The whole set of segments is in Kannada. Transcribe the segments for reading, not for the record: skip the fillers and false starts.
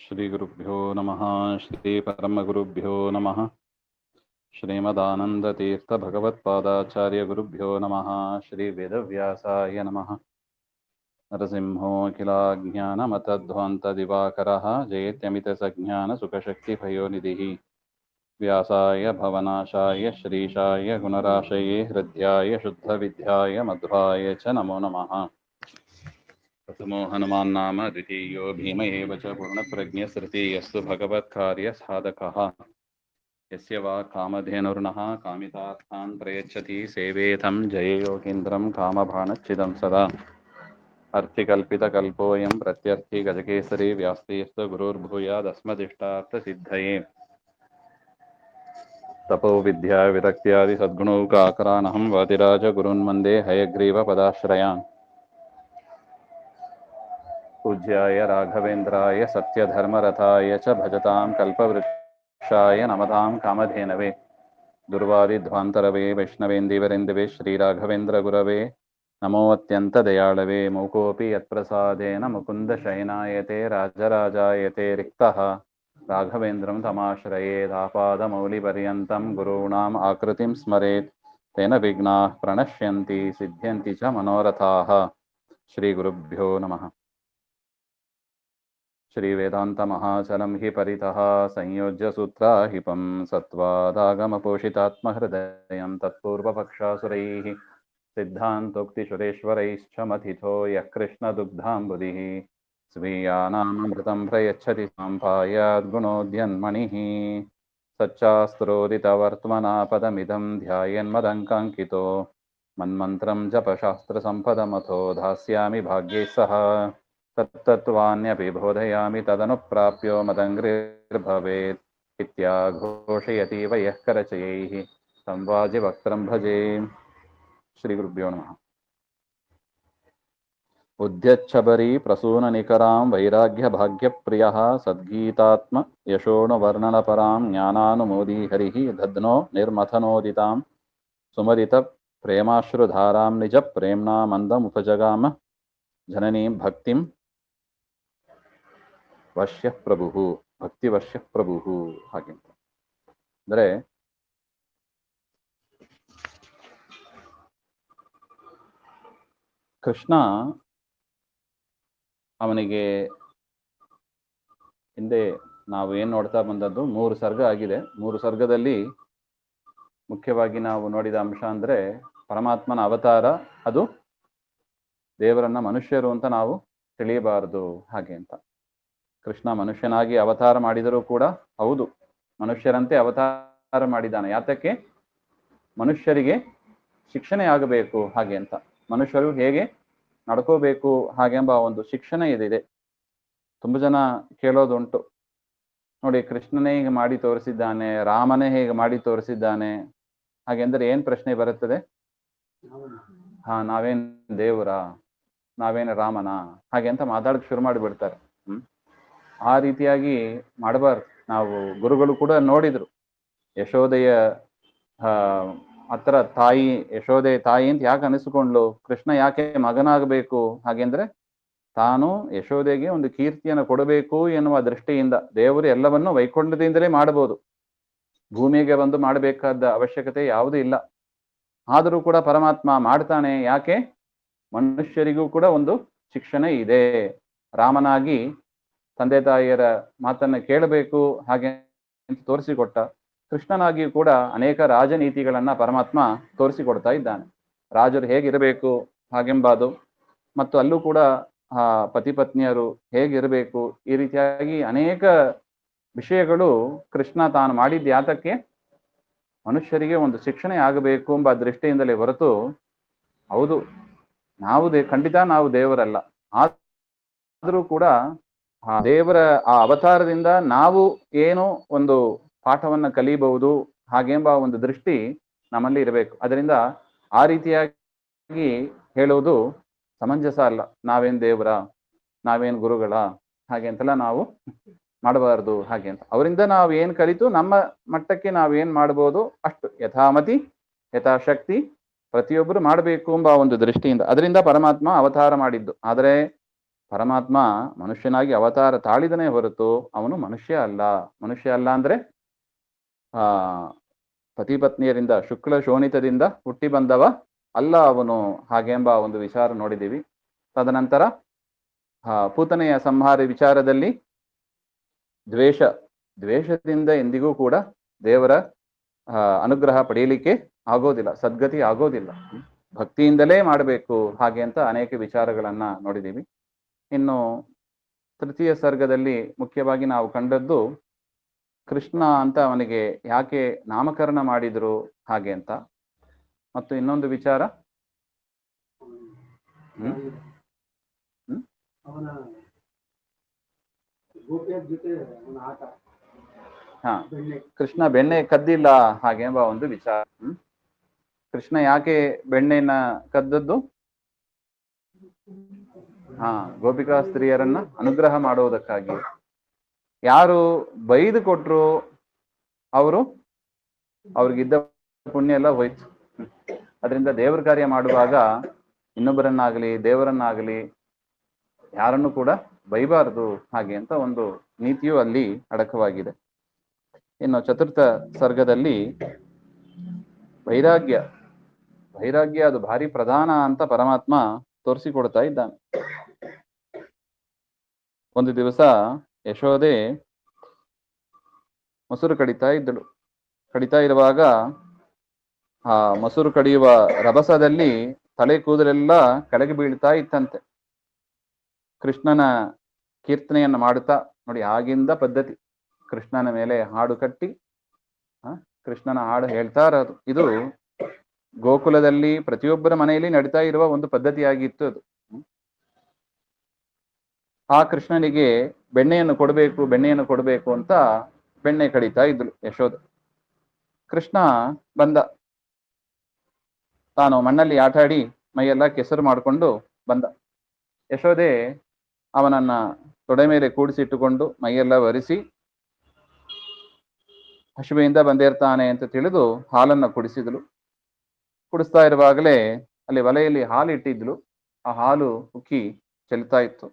ಶ್ರೀಗುರುಭ್ಯೋ ನಮಃ. ಶ್ರೀ ಪರಮಗುರುಭ್ಯೋ ನಮಃ. ಶ್ರೀಮದಾನಂದತೀರ್ಥ ಭಗವತ್ಪಾದಾಚಾರ್ಯ ಗುರುಭ್ಯೋ ನಮಃ. ಶ್ರೀ ವೇದವ್ಯಾಸಾಯ ನಮಃ. ನರಸಿಂಹೋऽಖಿಲಾಜ್ಞಾನಮತಧ್ವಾन्तದಿವಾಕರः ಜಯತ್ಯಮಿತಸಜ್ಞಾನಸುಖಶಕ್ತಿಭಯೋನಿಧಿः ವ್ಯಾಸಾಯ ಭವನಾಶಾಯ ಶ್ರೀಶಾಯ ಗುಣರಾಶಯೇ ಹೃದ್ಯಾಯ ಶುದ್ಧವಿದ್ಯಾಯ ಮಧ್ವಾಯ ಚ ನಮೋ ನಮಃ. प्रथमो हनुमान् नाम द्वितीयो भीम एव च पूर्णप्रज्ञस्तृतीयस्तु भगवत्कार्यसाधकः यस्य वा कामधेनुर्नः कामितार्थान् प्रयच्छति सेवेतं जये योगीन्द्रं कामभानच्छिदं सदा अर्थिकल्पितकल्पोऽयं प्रत्यर्थिगजकेसरी व्यास्तीस्तु गुरुर्भूयादस्मदिष्टार्थसिद्धये तपो विद्या विरक्त्यादि सद्गुणौकाकरानहं वादिराजगुरून्वन्दे हयग्रीवपदाश्रयान् पूज्याय राघवेन्द्राय सत्यधर्मरथाय च भजतां कल्पवृक्षाय नमतां कामधेनवे दुर्वादिध्वान्तरवे वैष्णवेन्दीवरेन्दवे श्रीराघवेन्द्रगुरवे नमोऽत्यन्तदयाळवे मूकोऽपि यत्प्रसादेन मुकुन्दशयनायते राजराजायते रिक्तः राघवेन्द्रं तमाश्रयेदापादमौलिपर्यन्तं गुरूणाम् आकृतिं स्मरेत् तेन विघ्नाः प्रणश्यन्ति सिद्ध्यन्ति च मनोरथाः. श्रीगुरुभ्यो नमः. श्रीवेदान्तमहाचलं हि परितः संयोज्य सूत्राहिपं सत्त्वादागमपोषितात्महृदयं तत्पूर्वपक्षासुरैः सिद्धान्तोक्तिसुरेश्वरैश्च मथितो यः कृष्णदुग्धाम्बुधिः स्वीयानामृतं प्रयच्छति साम्पायाद्गुणोद्यन्मणिः सच्चास्त्रोदितवर्त्मना पदमिदं ध्यायन्मदङ्काङ्कितो मन्मन्त्रं जपशास्त्रसम्पदमथो धास्यामि भाग्यैः सह तत्तत्त्वान्यपि बोधयामि तदनुप्राप्यो मदङ्घ्रिर्भवेत् इत्याघोषयतीव यः करचयैः संवाजिवक्त्रं भजे. श्रीगुरुभ्यो नमः. उद्यच्छबरी प्रसूननिकरां वैराग्यभाग्यप्रियः सद्गीतात्म यशोणुवर्णनपरां ज्ञानानुमोदी हरिः दध्नो निर्मथनोदितां सुमदितप्रेमाश्रुधारां निजप्रेम्णा मन्दमुपजगाम जननीं भक्तिं ವಶ್ಯ ಪ್ರಭು ಭಕ್ತಿ ವಶ್ಯ ಪ್ರಭು ಹಾಗೆ ಅಂದರೆ ಕೃಷ್ಣ ಅವನಿಗೆ ಹಿಂದೆ ನಾವು ಏನು ನೋಡ್ತಾ ಬಂದದ್ದು 3 ಸರ್ಗ ಆಗಿದೆ. 3 ಸರ್ಗದಲ್ಲಿ ಮುಖ್ಯವಾಗಿ ನಾವು ನೋಡಿದ ಅಂಶ ಅಂದ್ರೆ ಪರಮಾತ್ಮನ ಅವತಾರ, ಅದು ದೇವರನ್ನ ಮನುಷ್ಯರು ಅಂತ ನಾವು ತಿಳಿಯಬಾರದು ಹಾಗೆ ಅಂತ. ಕೃಷ್ಣ ಮನುಷ್ಯನಾಗಿ ಅವತಾರ ಮಾಡಿದರೂ ಕೂಡ ಹೌದು, ಮನುಷ್ಯರಂತೆ ಅವತಾರ ಮಾಡಿದ್ದಾನೆ. ಯಾತಕ್ಕೆ? ಮನುಷ್ಯರಿಗೆ ಶಿಕ್ಷಣೆ ಆಗಬೇಕು ಹಾಗೆ ಅಂತ, ಮನುಷ್ಯರು ಹೇಗೆ ನಡ್ಕೋಬೇಕು ಹಾಗೆಂಬ ಒಂದು ಶಿಕ್ಷಣ ಇದಿದೆ. ತುಂಬ ಜನ ಕೇಳೋದುಂಟು, ನೋಡಿ ಕೃಷ್ಣನೇ ಹೀಗೆ ಮಾಡಿ ತೋರಿಸಿದ್ದಾನೆ, ರಾಮನೇ ಹೇಗೆ ಮಾಡಿ ತೋರಿಸಿದ್ದಾನೆ ಹಾಗೆಂದರೆ ಏನ್ ಪ್ರಶ್ನೆ ಬರುತ್ತದೆ? ನಾವೇನ್ ದೇವರ, ನಾವೇನು ರಾಮನ ಹಾಗೆ ಅಂತ ಮಾತಾಡಕ್ಕೆ ಶುರು ಮಾಡಿಬಿಡ್ತಾರೆ. ಆ ರೀತಿಯಾಗಿ ಮಾಡಬಾರ್ದು. ನಾವು ಗುರುಗಳು ಕೂಡ ನೋಡಿದ್ರು, ಯಶೋದೆಯ ಹತ್ರ ತಾಯಿ, ಯಶೋದೆ ತಾಯಿ ಅಂತ ಯಾಕೆ ಅನಿಸ್ಕೊಂಡ್ಲು, ಕೃಷ್ಣ ಯಾಕೆ ಮಗನಾಗಬೇಕು ಹಾಗೆಂದ್ರೆ ತಾನು ಯಶೋದೆಗೆ ಒಂದು ಕೀರ್ತಿಯನ್ನು ಕೊಡಬೇಕು ಎನ್ನುವ ದೃಷ್ಟಿಯಿಂದ. ದೇವರು ಎಲ್ಲವನ್ನೂ ವೈಕುಂಠದಿಂದಲೇ ಮಾಡಬಹುದು, ಭೂಮಿಗೆ ಬಂದು ಮಾಡಬೇಕಾದ ಅವಶ್ಯಕತೆ ಯಾವುದೂ ಇಲ್ಲ. ಆದರೂ ಕೂಡ ಪರಮಾತ್ಮ ಮಾಡ್ತಾನೆ. ಯಾಕೆ? ಮನುಷ್ಯರಿಗೂ ಕೂಡ ಒಂದು ಶಿಕ್ಷಣ ಇದೆ. ರಾಮನಾಗಿ ತಂದೆ ತಾಯಿಯರ ಮಾತನ್ನ ಕೇಳಬೇಕು ಹಾಗೆ ತೋರಿಸಿಕೊಟ್ಟ. ಕೃಷ್ಣನಾಗಿಯೂ ಕೂಡ ಅನೇಕ ರಾಜನೀತಿಗಳನ್ನ ಪರಮಾತ್ಮ ತೋರಿಸಿಕೊಡ್ತಾ ಇದ್ದಾನೆ. ರಾಜರು ಹೇಗಿರಬೇಕು ಹಾಗೆಂಬುದು, ಮತ್ತು ಅಲ್ಲೂ ಕೂಡ ಪತಿ ಪತ್ನಿಯರು ಹೇಗಿರಬೇಕು, ಈ ರೀತಿಯಾಗಿ ಅನೇಕ ವಿಷಯಗಳು ಕೃಷ್ಣ ತಾನು ಮಾಡಿದ್ದ ಯಾತಕ್ಕೆ? ಮನುಷ್ಯರಿಗೆ ಒಂದು ಶಿಕ್ಷಣೆ ಆಗಬೇಕು ಎಂಬ ದೃಷ್ಟಿಯಿಂದಲೇ ಹೊರತು, ಹೌದು ನಾವು ಖಂಡಿತ ನಾವು ದೇವರಲ್ಲ, ಆದರೂ ಕೂಡ ಆ ದೇವರ ಆ ಅವತಾರದಿಂದ ನಾವು ಏನು ಒಂದು ಪಾಠವನ್ನ ಕಲಿಯಬಹುದು ಹಾಗೆಂಬ ಒಂದು ದೃಷ್ಟಿ ನಮ್ಮಲ್ಲಿ ಇರಬೇಕು. ಅದರಿಂದ ಆ ರೀತಿಯಾಗಿ ಹೇಳುವುದು ಸಮಂಜಸ ಅಲ್ಲ. ನಾವೇನ್ ದೇವರ, ನಾವೇನ್ ಗುರುಗಳ ಹಾಗೆ ಅಂತೆಲ್ಲ ನಾವು ಮಾಡಬಾರ್ದು ಹಾಗೆ ಅಂತ. ಅವರಿಂದ ನಾವು ಏನ್ ಕಲಿತು ನಮ್ಮ ಮಟ್ಟಕ್ಕೆ ನಾವೇನ್ ಮಾಡ್ಬೋದು ಅಷ್ಟು ಯಥಾಮತಿ ಯಥಾಶಕ್ತಿ ಪ್ರತಿಯೊಬ್ಬರು ಮಾಡಬೇಕು ಎಂಬ ಒಂದು ದೃಷ್ಟಿಯಿಂದ ಅದರಿಂದ ಪರಮಾತ್ಮ ಅವತಾರ ಮಾಡಿದ್ದು. ಆದರೆ ಪರಮಾತ್ಮ ಮನುಷ್ಯನಾಗಿ ಅವತಾರ ತಾಳಿದನೇ ಹೊರತು ಅವನು ಮನುಷ್ಯ ಅಲ್ಲ. ಮನುಷ್ಯ ಅಲ್ಲ ಅಂದ್ರೆ ಆ ಪತಿ ಪತ್ನಿಯರಿಂದ ಶುಕ್ಲ ಶೋಣಿತದಿಂದ ಹುಟ್ಟಿ ಬಂದವ ಅಲ್ಲ ಅವನು, ಹಾಗೆಂಬ ಒಂದು ವಿಚಾರ ನೋಡಿದ್ದೀವಿ. ತದನಂತರ ಪೂತನೆಯ ಸಂಹಾರ ವಿಚಾರದಲ್ಲಿ ದ್ವೇಷದಿಂದ ಎಂದಿಗೂ ಕೂಡ ದೇವರ ಅನುಗ್ರಹ ಪಡೆಯಲಿಕ್ಕೆ ಆಗೋದಿಲ್ಲ, ಸದ್ಗತಿ ಆಗೋದಿಲ್ಲ. ಭಕ್ತಿಯಿಂದಲೇ ಮಾಡಬೇಕು ಹಾಗೆ ಅಂತ ಅನೇಕ ವಿಚಾರಗಳನ್ನ ನೋಡಿದ್ದೀವಿ. ಇನ್ನು ತೃತೀಯ ಸರ್ಗದಲ್ಲಿ ಮುಖ್ಯವಾಗಿ ನಾವು ಕಂಡದ್ದು ಕೃಷ್ಣ ಅಂತ ಅವನಿಗೆ ಯಾಕೆ ನಾಮಕರಣ ಮಾಡಿದ್ರು ಹಾಗೆ ಅಂತ. ಮತ್ತು ಇನ್ನೊಂದು ವಿಚಾರ ಕೃಷ್ಣ ಬೆಣ್ಣೆ ಕದ್ದಿಲ್ಲ ಹಾಗೆಂಬ ಒಂದು ವಿಚಾರ. ಕೃಷ್ಣ ಯಾಕೆ ಬೆಣ್ಣೆನ ಕದ್ದದ್ದು? ಗೋಪಿಕಾ ಸ್ತ್ರೀಯರನ್ನ ಅನುಗ್ರಹ ಮಾಡುವುದಕ್ಕಾಗಿ. ಯಾರು ಬೈದು ಕೊಟ್ರು ಅವ್ರಿಗಿದ್ದ ಪುಣ್ಯ ಎಲ್ಲ ಹೋಯ್ತು. ಅದರಿಂದ ದೇವರ ಕಾರ್ಯ ಮಾಡುವಾಗ ಇನ್ನೊಬ್ಬರನ್ನಾಗಲಿ ದೇವರನ್ನಾಗಲಿ ಯಾರನ್ನು ಕೂಡ ಬೈಬಾರದು ಹಾಗೆ ಅಂತ ಒಂದು ನೀತಿಯು ಅಲ್ಲಿ ಅಡಕವಾಗಿದೆ. ಇನ್ನು ಚತುರ್ಥ ಸರ್ಗದಲ್ಲಿ ವೈರಾಗ್ಯ ಅದು ಭಾರಿ ಪ್ರಧಾನ ಅಂತ ಪರಮಾತ್ಮ ತೋರಿಸಿಕೊಡ್ತಾ ಇದ್ದಾನೆ. ಒಂದು ದಿವಸ ಯಶೋದೆ ಮೊಸರು ಕಡಿತಾ ಇರುವಾಗ ಆ ಮೊಸರು ಕಡಿಯುವ ರಭಸದಲ್ಲಿ ತಲೆ ಕೂದಲೆಲ್ಲ ಕೆಳಗೆ ಬೀಳ್ತಾ ಇತ್ತಂತೆ. ಕೃಷ್ಣನ ಕೀರ್ತನೆಯನ್ನು ಮಾಡುತ್ತಾ ನೋಡಿ, ಆಗಿಂದ ಪದ್ಧತಿ ಕೃಷ್ಣನ ಮೇಲೆ ಹಾಡು ಕಟ್ಟಿ ಕೃಷ್ಣನ ಹಾಡು ಹೇಳ್ತಾ ಇರೋದು. ಇದು ಗೋಕುಲದಲ್ಲಿ ಪ್ರತಿಯೊಬ್ಬರ ಮನೆಯಲ್ಲಿ ನಡೀತಾ ಇರುವ ಒಂದು ಪದ್ಧತಿಯಾಗಿತ್ತು ಅದು. ಆ ಕೃಷ್ಣನಿಗೆ ಬೆಣ್ಣೆಯನ್ನು ಕೊಡಬೇಕು ಅಂತ ಬೆಣ್ಣೆ ಕಡಿತಾ ಇದ್ಳು ಯಶೋದ. ಕೃಷ್ಣ ಬಂದ, ತಾನು ಮಣ್ಣಲ್ಲಿ ಆಟಾಡಿ ಮೈಯೆಲ್ಲ ಕೆಸರು ಮಾಡಿಕೊಂಡು ಬಂದ. ಯಶೋದೆ ಅವನನ್ನ ತೊಡೆ ಮೇಲೆ ಕೂಡಿಸಿಟ್ಟುಕೊಂಡು ಮೈಯೆಲ್ಲ ಒರೆಸಿ ಹಸಿವೆಯಿಂದ ಬಂದಿರ್ತಾನೆ ಅಂತ ತಿಳಿದು ಹಾಲನ್ನ ಕುಡಿಸ್ತಾ ಇರುವಾಗಲೇ ಅಲ್ಲಿ ಒಲೆಯಲ್ಲಿ ಹಾಲು ಇಟ್ಟಿದ್ಲು. ಆ ಹಾಲು ಉಕ್ಕಿ ಚೆಲ್ತಾ ಇತ್ತು.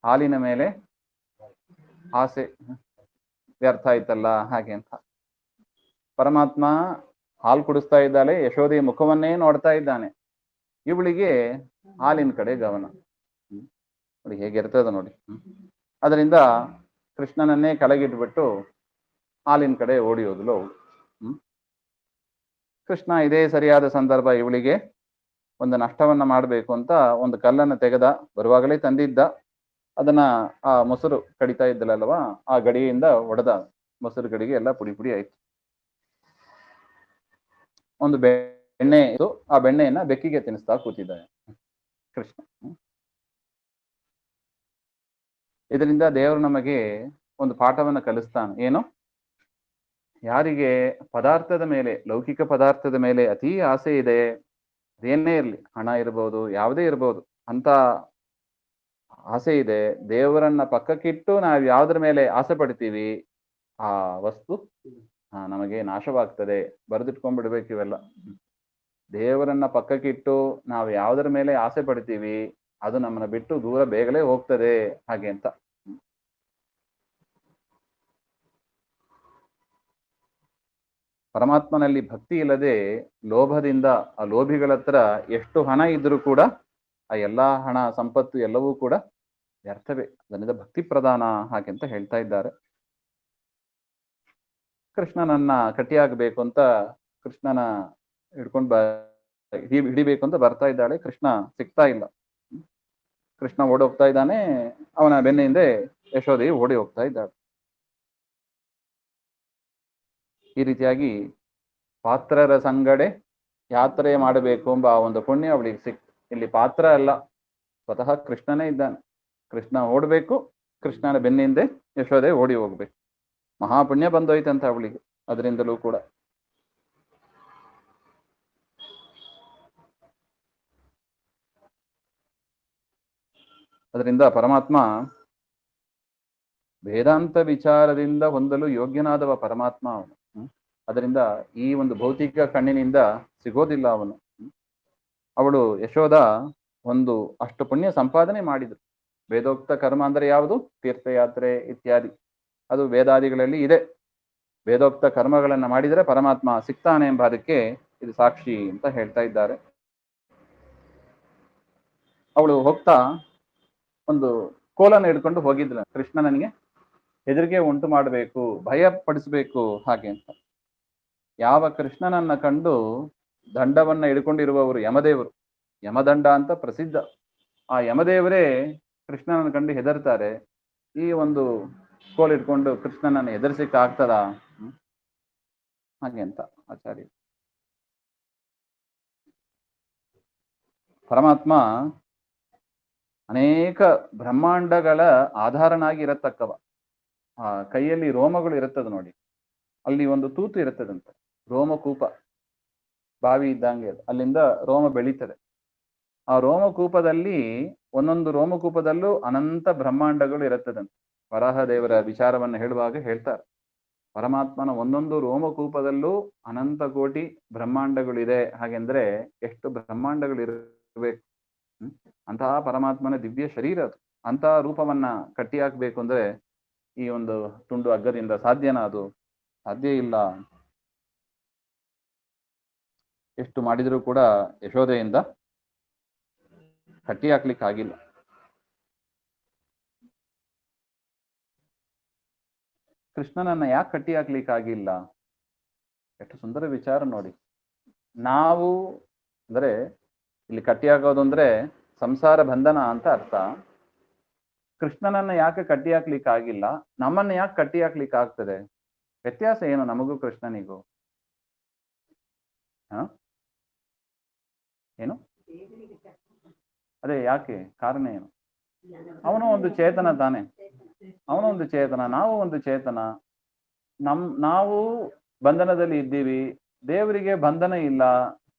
ಹಾಲಿನ ಮೇಲೆ ಆಸೆ ವ್ಯರ್ಥ ಆಯ್ತಲ್ಲ ಹಾಗೆ ಅಂತ ಪರಮಾತ್ಮ ಹಾಲು ಕುಡಿಸ್ತಾ ಇದ್ದಾಳೆ, ಯಶೋದೆಯ ಮುಖವನ್ನೇ ನೋಡ್ತಾ ಇದ್ದಾನೆ. ಇವಳಿಗೆ ಹಾಲಿನ ಕಡೆ ಗಮನ. ನೋಡಿ ಹೇಗಿರ್ತದ ನೋಡಿ. ಅದರಿಂದ ಕೃಷ್ಣನನ್ನೇ ಕೆಳಗಿಟ್ಬಿಟ್ಟು ಹಾಲಿನ ಕಡೆ ಓಡಿ ಹೋದ್ಲು ಅವಳು. ಕೃಷ್ಣ ಇದೇ ಸರಿಯಾದ ಸಂದರ್ಭ, ಇವಳಿಗೆ ಒಂದು ನಷ್ಟವನ್ನ ಮಾಡಬೇಕು ಅಂತ ಒಂದು ಕಲ್ಲನ್ನು ತೆಗೆದ, ಬರುವಾಗಲೇ ತಂದಿದ್ದ. ಅದನ್ನ ಆ ಮೊಸರು ಕಡಿತಾ ಇದ್ದಲ್ಲಲ್ವಾ, ಆ ಗಡಿಯಿಂದ ಒಡೆದ. ಮೊಸರು ಗಡಿಗೆ ಎಲ್ಲ ಪುಡಿ ಆಯ್ತು. ಒಂದು ಬೆಣ್ಣೆ ಇದು, ಆ ಬೆಣ್ಣೆಯನ್ನ ಬೆಕ್ಕಿಗೆ ತಿನ್ನಿಸ್ತಾ ಕೂತಿದ್ದಾನೆ ಕೃಷ್ಣ. ಇದರಿಂದ ದೇವರು ನಮಗೆ ಒಂದು ಪಾಠವನ್ನ ಕಲಿಸ್ತಾನೆ. ಏನು? ಯಾರಿಗೆ ಪದಾರ್ಥದ ಮೇಲೆ, ಲೌಕಿಕ ಪದಾರ್ಥದ ಮೇಲೆ ಅತೀ ಆಸೆ ಇದೆ, ಅದೇನೇ ಇರಲಿ, ಹಣ ಇರ್ಬೋದು, ಯಾವುದೇ ಇರ್ಬೋದು, ಅಂತ ಆಸೆ ಇದೆ, ದೇವರನ್ನ ಪಕ್ಕಕ್ಕಿಟ್ಟು ನಾವು ಯಾವ್ದ್ರ ಮೇಲೆ ಆಸೆ ಪಡ್ತೀವಿ ಆ ವಸ್ತು ನಮಗೆ ನಾಶವಾಗ್ತದೆ. ಬರೆದಿಟ್ಕೊಂಡ್ಬಿಡ್ಬೇಕು ಇವೆಲ್ಲ. ದೇವರನ್ನ ಪಕ್ಕಕ್ಕಿಟ್ಟು ನಾವು ಯಾವ್ದ್ರ ಮೇಲೆ ಆಸೆ ಪಡ್ತೀವಿ ಅದು ನಮ್ಮನ್ನ ಬಿಟ್ಟು ದೂರ ಬೇಗಲೇ ಹೋಗ್ತದೆ ಹಾಗೆ ಅಂತ. ಪರಮಾತ್ಮನಲ್ಲಿ ಭಕ್ತಿ ಇಲ್ಲದೆ ಲೋಭದಿಂದ ಆ ಲೋಭಿಗಳ ಹತ್ರ ಎಷ್ಟು ಹಣ ಇದ್ರೂ ಕೂಡ ಆ ಎಲ್ಲಾ ಹಣ ಸಂಪತ್ತು ಎಲ್ಲವೂ ಕೂಡ ವ್ಯರ್ಥವೇ. ಅದರಿಂದ ಭಕ್ತಿ ಪ್ರಧಾನ ಹಾಗೆ ಅಂತ ಹೇಳ್ತಾ ಇದ್ದಾರೆ. ಕೃಷ್ಣನನ್ನ ಕಟ್ಟಿಯಾಗಬೇಕು ಅಂತ ಕೃಷ್ಣನ ಹಿಡಿಬೇಕು ಅಂತ ಬರ್ತಾ ಇದ್ದಾಳೆ. ಕೃಷ್ಣ ಸಿಗ್ತಾ ಇಲ್ಲ. ಕೃಷ್ಣ ಓಡಿ ಹೋಗ್ತಾ ಇದ್ದಾನೆ. ಅವನ ಬೆನ್ನ ಹಿಂದೆ ಯಶೋದೆಯು ಓಡಿ ಹೋಗ್ತಾ ಇದ್ದಾಳೆ. ಈ ರೀತಿಯಾಗಿ ಪಾತ್ರರ ಸಂಗಡೆ ಯಾತ್ರೆ ಮಾಡಬೇಕು ಎಂಬ ಒಂದು ಪುಣ್ಯ ಅವಳಿಗೆ ಸಿಕ್ತು. ಇಲ್ಲಿ ಪಾತ್ರ ಅಲ್ಲ, ಸ್ವತಃ ಕೃಷ್ಣನೇ ಇದ್ದಾನೆ. ಕೃಷ್ಣ ಓಡ್ಬೇಕು, ಕೃಷ್ಣನ ಬೆನ್ನಿಂದೆ ಯಶೋದೆ ಓಡಿ ಹೋಗ್ಬೇಕು. ಮಹಾಪುಣ್ಯ ಬಂದೋಯ್ತಂತ ಅವಳಿಗೆ ಅದರಿಂದಲೂ ಕೂಡ. ಅದರಿಂದ ಪರಮಾತ್ಮ ವೇದಾಂತ ವಿಚಾರದಿಂದ ಹೊಂದಲು ಯೋಗ್ಯನಾದವ ಪರಮಾತ್ಮ ಅವನು. ಅದರಿಂದ ಈ ಒಂದು ಭೌತಿಕ ಕಣ್ಣಿನಿಂದ ಸಿಗೋದಿಲ್ಲ ಅವನು. ಅವಳು ಯಶೋದ ಒಂದು ಅಷ್ಟು ಪುಣ್ಯ ಸಂಪಾದನೆ ಮಾಡಿದ್ರು. ವೇದೋಕ್ತ ಕರ್ಮ ಅಂದ್ರೆ ಯಾವುದು? ತೀರ್ಥಯಾತ್ರೆ ಇತ್ಯಾದಿ. ಅದು ವೇದಾದಿಗಳಲ್ಲಿ ಇದೆ. ವೇದೋಕ್ತ ಕರ್ಮಗಳನ್ನ ಮಾಡಿದರೆ ಪರಮಾತ್ಮ ಸಿಗ್ತಾನೆ ಎಂಬುದಕ್ಕೆ ಇದು ಸಾಕ್ಷಿ ಅಂತ ಹೇಳ್ತಾ ಇದ್ದಾರೆ. ಅವಳು ಹೋಗ್ತಾ ಒಂದು ಕೋಲನ್ನು ಹಿಡ್ಕೊಂಡು ಹೋಗಿದ್ಲ. ಕೃಷ್ಣ ನನಗೆ ಹೆದರಿಕೆ ಉಂಟು ಮಾಡಬೇಕು, ಭಯ ಪಡಿಸ್ಬೇಕು ಹಾಗೆ ಅಂತ. ಯಾವ ಕೃಷ್ಣನನ್ನ ಕಂಡು ದಂಡವನ್ನ ಹಿಡ್ಕೊಂಡಿರುವವರು ಯಮದೇವರು, ಯಮದಂಡ ಅಂತ ಪ್ರಸಿದ್ಧ. ಆ ಯಮದೇವರೇ ಕೃಷ್ಣನನ್ನು ಕಂಡು ಹೆದರ್ತಾರೆ. ಈ ಒಂದು ಕೋಲ್ ಇಟ್ಕೊಂಡು ಕೃಷ್ಣನನ್ನು ಹೆದರ್ಸಿಕ್ ಆಗ್ತದ? ಹಾಗೆ ಅಂತ ಆಚಾರ್ಯ. ಪರಮಾತ್ಮ ಅನೇಕ ಬ್ರಹ್ಮಾಂಡಗಳ ಆಧಾರನಾಗಿ ಇರತಕ್ಕವ. ಆ ಕೈಯಲ್ಲಿ ರೋಮಗಳು ಇರುತ್ತದೆ ನೋಡಿ, ಅಲ್ಲಿ ಒಂದು ತೂತು ಇರುತ್ತದಂತೆ, ರೋಮಕೂಪ, ಬಾವಿ ಇದ್ದಂಗೆ ಅದು. ಅಲ್ಲಿಂದ ರೋಮ ಬೆಳೀತದೆ. ಆ ರೋಮಕೂಪದಲ್ಲಿ ಒಂದೊಂದು ರೋಮಕೂಪದಲ್ಲೂ ಅನಂತ ಬ್ರಹ್ಮಾಂಡಗಳು ಇರುತ್ತದಂತೆ. ವರಾಹದೇವರ ವಿಚಾರವನ್ನು ಹೇಳುವಾಗ ಹೇಳ್ತಾರೆ, ಪರಮಾತ್ಮನ ಒಂದೊಂದು ರೋಮಕೂಪದಲ್ಲೂ ಅನಂತ ಕೋಟಿ ಬ್ರಹ್ಮಾಂಡಗಳಿದೆ. ಹಾಗೆಂದ್ರೆ ಎಷ್ಟು ಬ್ರಹ್ಮಾಂಡಗಳು ಇರಬೇಕು. ಅಂತಹ ಪರಮಾತ್ಮನ ದಿವ್ಯ ಶರೀರ ಅದು. ಅಂತಹ ರೂಪವನ್ನ ಕಟ್ಟಿ ಹಾಕ್ಬೇಕು ಅಂದ್ರೆ ಈ ಒಂದು ತುಂಡು ಹಗ್ಗದಿಂದ ಸಾಧ್ಯನಾ? ಅದು ಸಾಧ್ಯ ಇಲ್ಲ. ಎಷ್ಟು ಮಾಡಿದರೂ ಕೂಡ ಯಶೋದೆಯಿಂದ ಕಟ್ಟಿ ಹಾಕ್ಲಿಕ್ಕೆ ಆಗಿಲ್ಲ. ಕೃಷ್ಣನನ್ನ ಯಾಕೆ ಕಟ್ಟಿ ಹಾಕ್ಲಿಕ್ಕೆ ಆಗಿಲ್ಲ? ಎಷ್ಟು ಸುಂದರ ವಿಚಾರ ನೋಡಿ. ನಾವು ಅಂದ್ರೆ ಇಲ್ಲಿ ಕಟ್ಟಿ ಹಾಕೋದು ಅಂದ್ರೆ ಸಂಸಾರ ಬಂಧನ ಅಂತ ಅರ್ಥ. ಕೃಷ್ಣನನ್ನ ಯಾಕೆ ಕಟ್ಟಿ ಹಾಕ್ಲಿಕ್ಕೆ ಆಗಿಲ್ಲ, ನಮ್ಮನ್ನ ಯಾಕೆ ಕಟ್ಟಿ ಹಾಕ್ಲಿಕ್ಕೆ ಆಗ್ತದೆ? ವ್ಯತ್ಯಾಸ ಏನು ನಮಗೂ ಕೃಷ್ಣನಿಗೂ? ಏನು ಅದೇ ಯಾಕೆ? ಕಾರಣ ಏನು? ಅವನು ಒಂದು ಚೇತನ ತಾನೆ, ಅವನು ಒಂದು ಚೇತನ, ನಾವು ಒಂದು ಚೇತನ. ನಾವು ಬಂಧನದಲ್ಲಿ ಇದ್ದೀವಿ, ದೇವರಿಗೆ ಬಂಧನ ಇಲ್ಲ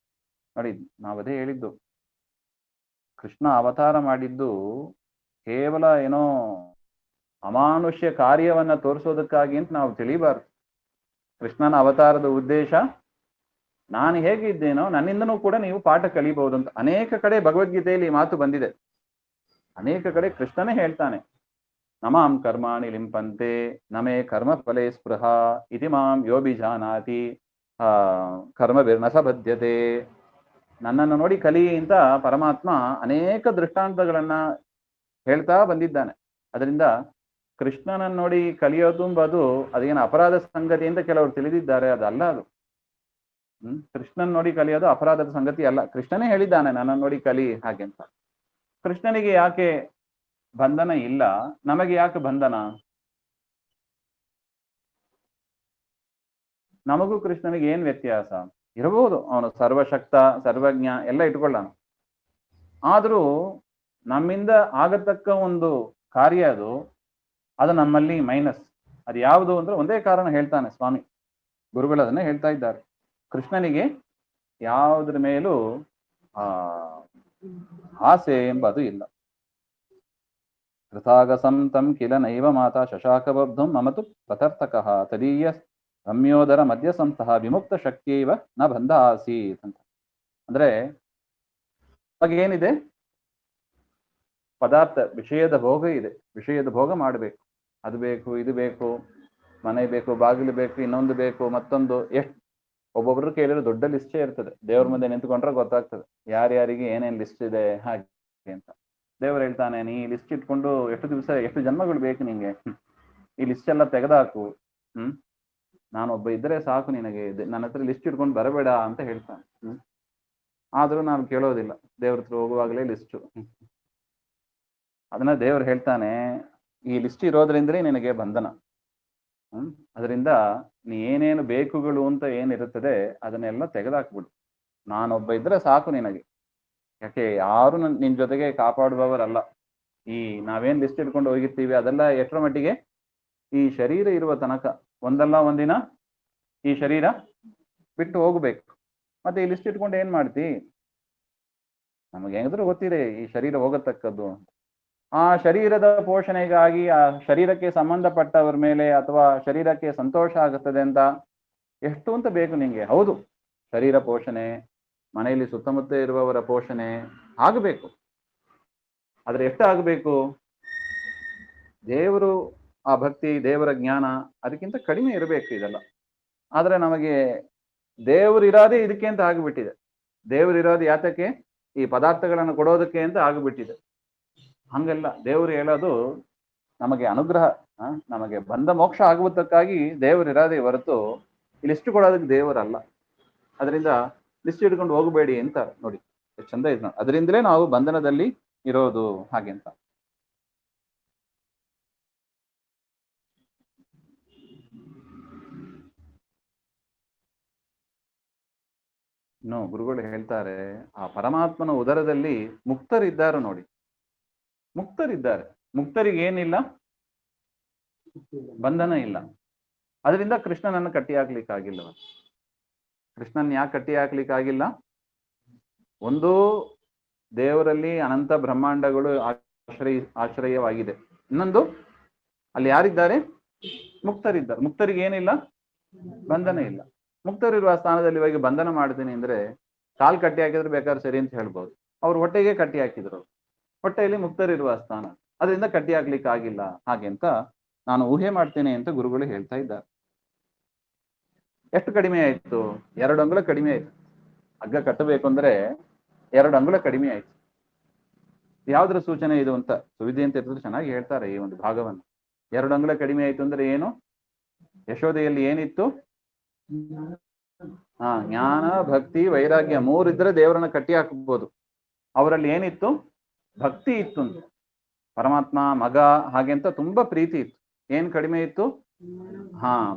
ನೋಡಿ. ನಾವದೇ ಹೇಳಿದ್ದು, ಕೃಷ್ಣ ಅವತಾರ ಮಾಡಿದ್ದು ಕೇವಲ ಏನೋ ಅಮಾನುಷ್ಯ ಕಾರ್ಯವನ್ನ ತೋರಿಸೋದಕ್ಕಾಗಿ ಅಂತ ನಾವು ತಿಳಿಬಾರ್ದು. ಕೃಷ್ಣನ ಅವತಾರದ ಉದ್ದೇಶ ನಾನು ಹೇಗಿದ್ದೇನೋ ನನ್ನಿಂದನೂ ಕೂಡ ನೀವು ಪಾಠ ಕಲಿಬಹುದು ಅಂತ. ಅನೇಕ ಕಡೆ ಭಗವದ್ಗೀತೆಯಲ್ಲಿ ಈ ಮಾತು ಬಂದಿದೆ. ಅನೇಕ ಕಡೆ ಕೃಷ್ಣನೇ ಹೇಳ್ತಾನೆ, ನಮಾಂ ಕರ್ಮಾಣಿ ಲಿಂಪಂತೆ ನಮೇ ಕರ್ಮ ಫಲೇ ಸ್ಪೃಹ ಇತಿ ಮಾಂ ಯೋಭಿಜಾನಾತಿ ಕರ್ಮಭಿರ್ನ ಬದ್ಧತೆ. ನನ್ನನ್ನು ನೋಡಿ ಕಲಿ ಅಂತ ಪರಮಾತ್ಮ ಅನೇಕ ದೃಷ್ಟಾಂತಗಳನ್ನ ಹೇಳ್ತಾ ಬಂದಿದ್ದಾನೆ. ಅದರಿಂದ ಕೃಷ್ಣನನ್ನು ನೋಡಿ ಕಲಿಯೋದು ಎಂಬುದು ಅದೇನು ಅಪರಾಧ ಸಂಗತಿ ಅಂತ ಕೆಲವರು ತಿಳಿದಿದ್ದಾರೆ. ಅದಲ್ಲ ಅದು. ಕೃಷ್ಣನ್ ನೋಡಿ ಕಲಿಯೋದು ಅಪರಾಧದ ಸಂಗತಿ ಅಲ್ಲ. ಕೃಷ್ಣನೇ ಹೇಳಿದ್ದಾನೆ ನನ್ನನ್ನು ನೋಡಿ ಕಲಿ ಹಾಗೆ ಅಂತ. ಕೃಷ್ಣನಿಗೆ ಯಾಕೆ ಬಂಧನ ಇಲ್ಲ, ನಮಗೆ ಯಾಕೆ ಬಂಧನ? ನಮಗೂ ಕೃಷ್ಣನಿಗೆ ಏನ್ ವ್ಯತ್ಯಾಸ ಇರಬಹುದು? ಅವನು ಸರ್ವಶಕ್ತ, ಸರ್ವಜ್ಞ ಎಲ್ಲ ಇಟ್ಕೊಳ್ಳೋಣ. ಆದ್ರೂ ನಮ್ಮಿಂದ ಆಗತಕ್ಕ ಒಂದು ಕಾರ್ಯ ಅದು ನಮ್ಮಲ್ಲಿ ಮೈನಸ್. ಅದು ಯಾವುದು ಅಂದ್ರೆ ಒಂದೇ ಕಾರಣ ಹೇಳ್ತಾನೆ ಸ್ವಾಮಿ, ಗುರುಗಳು ಅದನ್ನೇ ಹೇಳ್ತಾ ಇದ್ದಾರೆ. ಕೃಷ್ಣನಿಗೆ ಯಾವುದ್ರ ಮೇಲೂ ಆಸೆ ಎಂಬುದು ಇಲ್ಲ. ಕೃತಾಗಸಂ ತಂ ಕಿಲ ನೈವ ಮಾತಾ ಶಶಾಕಬಬ್ಧಂ ಮಮತು ಪತರ್ಥಕಃ ತದೀಯ ರಮ್ಯೋದರ ಮಧ್ಯ ಸಂತಹ ವಿಮುಕ್ತ ಶಕ್ತಿಯವ ನ ಬಂಧ ಆಸೀತ್ ಅಂತ. ಅಂದ್ರೆ ಏನಿದೆ? ಪದಾರ್ಥ, ವಿಷಯದ ಭೋಗ ಇದೆ. ವಿಷಯದ ಭೋಗ ಮಾಡಬೇಕು, ಅದು ಬೇಕು, ಇದು ಬೇಕು, ಮನೆ ಬೇಕು, ಬಾಗಿಲು ಬೇಕು, ಇನ್ನೊಂದು ಬೇಕು, ಮತ್ತೊಂದು. ಎಷ್ಟು ಒಬ್ಬೊಬ್ರು ಕೇಳಿದ್ರೆ ದೊಡ್ಡ ಲಿಸ್ಟೇ ಇರ್ತದೆ. ದೇವ್ರ ಮುಂದೆ ನಿಂತ್ಕೊಂಡ್ರೆ ಗೊತ್ತಾಗ್ತದೆ ಯಾರ್ಯಾರಿಗೆ ಏನೇನ್ ಲಿಸ್ಟ್ ಇದೆ ಹಾಗೆ ಅಂತ. ದೇವರು ಹೇಳ್ತಾನೆ, ನೀ ಲಿಸ್ಟ್ ಇಟ್ಕೊಂಡು ಎಷ್ಟು ದಿವಸ, ಎಷ್ಟು ಜನ್ಮಗಳು ಬೇಕು ನಿಂಗೆ? ಈ ಲಿಸ್ಟ್ ಎಲ್ಲ ತೆಗೆದಾಕು. ನಾನೊಬ್ಬ ಇದ್ರೆ ಸಾಕು ನಿನಗೆ, ನನ್ನ ಹತ್ರ ಲಿಸ್ಟ್ ಇಟ್ಕೊಂಡು ಬರಬೇಡ ಅಂತ ಹೇಳ್ತಾನೆ. ಆದ್ರೂ ನಾನು ಕೇಳೋದಿಲ್ಲ. ದೇವ್ರ ಹತ್ರ ಹೋಗುವಾಗಲೇ ಲಿಸ್ಟು. ಅದನ್ನ ದೇವ್ರು ಹೇಳ್ತಾನೆ, ಈ ಲಿಸ್ಟ್ ಇರೋದ್ರಿಂದಲೇ ನಿನಗೆ ಬಂಧನ. ಅದರಿಂದ ನೀ ಏನೇನು ಬೇಕುಗಳು ಅಂತ ಏನಿರುತ್ತದೆ ಅದನ್ನೆಲ್ಲ ತೆಗೆದಾಕ್ಬಿಡು. ನಾನೊಬ್ಬ ಇದ್ರೆ ಸಾಕು ನಿನಗೆ. ಯಾಕೆ ಯಾರು ನಿನ್ ಜೊತೆಗೆ ಕಾಪಾಡುವವರಲ್ಲ. ಈ ನಾವೇನ್ ಲಿಸ್ಟ್ ಇಟ್ಕೊಂಡು ಹೋಗಿರ್ತೀವಿ ಅದೆಲ್ಲ ಎಷ್ಟರ ಮಟ್ಟಿಗೆ ಈ ಶರೀರ ಇರುವ ತನಕ. ಒಂದಲ್ಲ ಒಂದಿನ ಈ ಶರೀರ ಬಿಟ್ಟು ಹೋಗ್ಬೇಕು. ಮತ್ತೆ ಈ ಲಿಸ್ಟ್ ಇಟ್ಕೊಂಡು ಏನ್ ಮಾಡ್ತಿ? ನಮಗೆ ಹೆಂಗಿದ್ರು ಗೊತ್ತಿದೆ ಈ ಶರೀರ ಹೋಗತಕ್ಕದ್ದು. ಆ ಶರೀರದ ಪೋಷಣೆಗಾಗಿ ಆ ಶರೀರಕ್ಕೆ ಸಂಬಂಧಪಟ್ಟವರ ಮೇಲೆ ಅಥವಾ ಶರೀರಕ್ಕೆ ಸಂತೋಷ ಆಗುತ್ತದೆ ಅಂತ ಎಷ್ಟು ಅಂತ ಬೇಕು ನಿಂಗೆ. ಹೌದು, ಶರೀರ ಪೋಷಣೆ, ಮನೆಯಲ್ಲಿ ಸುತ್ತಮುತ್ತ ಇರುವವರ ಪೋಷಣೆ ಆಗಬೇಕು. ಆದ್ರೆ ಎಷ್ಟು ಆಗಬೇಕು? ದೇವರು, ಆ ಭಕ್ತಿ, ದೇವರ ಜ್ಞಾನ ಅದಕ್ಕಿಂತ ಕಡಿಮೆ ಇರಬೇಕು ಇದೆಲ್ಲ. ಆದ್ರೆ ನಮಗೆ ದೇವರು ಇರೋದೇ ಇದಕ್ಕೆ ಅಂತ ಆಗಿಬಿಟ್ಟಿದೆ. ದೇವರು ಇರೋದು ಯಾತಕ್ಕೆ? ಈ ಪದಾರ್ಥಗಳನ್ನು ಕೊಡೋದಕ್ಕೆ ಅಂತ ಆಗಿಬಿಟ್ಟಿದೆ. ಹಂಗೆಲ್ಲ ದೇವರು ಹೇಳೋದು ನಮಗೆ ಅನುಗ್ರಹ, ನಮಗೆ ಬಂದ ಮೋಕ್ಷ ಆಗುವುದಕ್ಕಾಗಿ ದೇವರು ಇರೋದೇ ಹೊರತು ಲಿಸ್ಟ್ ಕೊಡೋದಕ್ಕೆ ದೇವರಲ್ಲ. ಅದರಿಂದ ಲಿಸ್ಟ್ ಹಿಡ್ಕೊಂಡು ಹೋಗಬೇಡಿ ಅಂತ ನೋಡಿ, ಎಷ್ಟು ಚಂದ ಇದೆ. ಅದರಿಂದಲೇ ನಾವು ಬಂಧನದಲ್ಲಿ ಇರೋದು ಹಾಗೆ ಅಂತ. ಇನ್ನು ಗುರುಗಳು ಹೇಳ್ತಾರೆ, ಆ ಪರಮಾತ್ಮನ ಉದರದಲ್ಲಿ ಮುಕ್ತರಿದ್ದಾರೆ ನೋಡಿ, ಮುಕ್ತರಿದ್ದಾರೆ. ಮುಕ್ತರಿಗೆ ಏನಿಲ್ಲ, ಬಂಧನ ಇಲ್ಲ. ಅದರಿಂದ ಕೃಷ್ಣನನ್ನು ಕಟ್ಟಿ ಹಾಕ್ಲಿಕ್ಕಾಗಿಲ್ಲ. ಕೃಷ್ಣನ್ ಯಾಕೆ ಕಟ್ಟಿ ಹಾಕ್ಲಿಕ್ಕಾಗಿಲ್ಲ? ಒಂದು, ದೇವರಲ್ಲಿ ಅನಂತ ಬ್ರಹ್ಮಾಂಡಗಳು ಆಶ್ರಯವಾಗಿದೆ. ಇನ್ನೊಂದು, ಅಲ್ಲಿ ಯಾರಿದ್ದಾರೆ? ಮುಕ್ತರಿದ್ದಾರೆ. ಮುಕ್ತರಿಗೆ ಏನಿಲ್ಲ, ಬಂಧನ ಇಲ್ಲ. ಮುಕ್ತರಿರುವ ಸ್ಥಾನದಲ್ಲಿ ಇವಾಗ ಬಂಧನ ಮಾಡ್ತೀನಿ ಅಂದ್ರೆ ಕಾಲ್ ಕಟ್ಟಿ ಹಾಕಿದ್ರೆ ಬೇಕಾದ್ರೆ ಸರಿ ಅಂತ ಹೇಳ್ಬೋದು. ಅವ್ರು ಹೊಟ್ಟೆಗೆ ಕಟ್ಟಿ ಹಾಕಿದ್ರು, ಹೊಟ್ಟೆಯಲ್ಲಿ ಮುಕ್ತರಿರುವ ಸ್ಥಾನ, ಅದರಿಂದ ಕಟ್ಟಿ ಹಾಕ್ಲಿಕ್ಕೆ ಆಗಿಲ್ಲ ಹಾಗೆ ಅಂತ ನಾನು ಊಹೆ ಮಾಡ್ತೇನೆ ಅಂತ ಗುರುಗಳು ಹೇಳ್ತಾ ಇದ್ದಾರೆ. ಎಷ್ಟು ಕಡಿಮೆ ಆಯ್ತು? 2 ಅಂಗುಳ ಕಡಿಮೆ ಆಯ್ತು. ಹಗ್ಗ ಕಟ್ಟಬೇಕು ಅಂದ್ರೆ 2 ಅಂಗುಳ ಕಡಿಮೆ ಆಯ್ತು. ಯಾವ್ದ್ರ ಸೂಚನೆ ಇದು ಅಂತ ಸುವಿಧಿ ಅಂತ ಇರ್ತದೆ, ಚೆನ್ನಾಗಿ ಹೇಳ್ತಾರೆ ಈ ಒಂದು ಭಾಗವನ್ನು. 2 ಅಂಗುಳ ಕಡಿಮೆ ಆಯ್ತು ಅಂದ್ರೆ ಏನು? ಯಶೋದೆಯಲ್ಲಿ ಏನಿತ್ತು? ಜ್ಞಾನ, ಭಕ್ತಿ, ವೈರಾಗ್ಯ 3 ಇದ್ರೆ ದೇವರನ್ನ ಕಟ್ಟಿ ಹಾಕಬಹುದು. ಅವರಲ್ಲಿ ಏನಿತ್ತು? ಭಕ್ತಿ ಇತ್ತು ಅಂತ. ಪರಮಾತ್ಮ ಮಗ ಹಾಗೆ ಅಂತ ತುಂಬಾ ಪ್ರೀತಿ ಇತ್ತು. ಏನ್ ಕಡಿಮೆ ಇತ್ತು?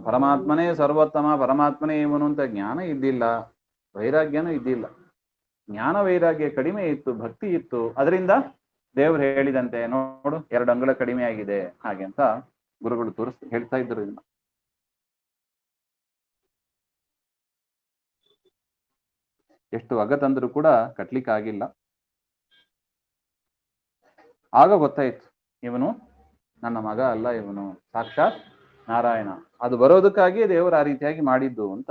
ಪರಮಾತ್ಮನೇ ಸರ್ವೋತ್ತಮ, ಪರಮಾತ್ಮನೇ ಇವನು ಅಂತ ಜ್ಞಾನ ಇದ್ದಿಲ್ಲ, ವೈರಾಗ್ಯನೂ ಇದ್ದಿಲ್ಲ. ಜ್ಞಾನ ವೈರಾಗ್ಯ ಕಡಿಮೆ ಇತ್ತು, ಭಕ್ತಿ ಇತ್ತು. ಅದರಿಂದ ದೇವ್ರು ಹೇಳಿದಂತೆ ನೋಡು 2 ಅಂಗುಳ ಕಡಿಮೆ ಆಗಿದೆ ಹಾಗೆ ಅಂತ ಗುರುಗಳು ಹೇಳ್ತಾ ಇದ್ರು. ಇದನ್ನ ಎಷ್ಟು ಅಗ ತಂದ್ರು ಕೂಡ ಕಟ್ಲಿಕ್ಕೆ ಆಗಿಲ್ಲ. ಆಗ ಗೊತ್ತಾಯ್ತು, ಇವನು ನನ್ನ ಮಗ ಅಲ್ಲ, ಇವನು ಸಾಕ್ಷಾತ್ ನಾರಾಯಣ. ಅದು ಬರೋದಕ್ಕಾಗಿಯೇ ದೇವರು ಆ ರೀತಿಯಾಗಿ ಮಾಡಿದ್ದು ಅಂತ.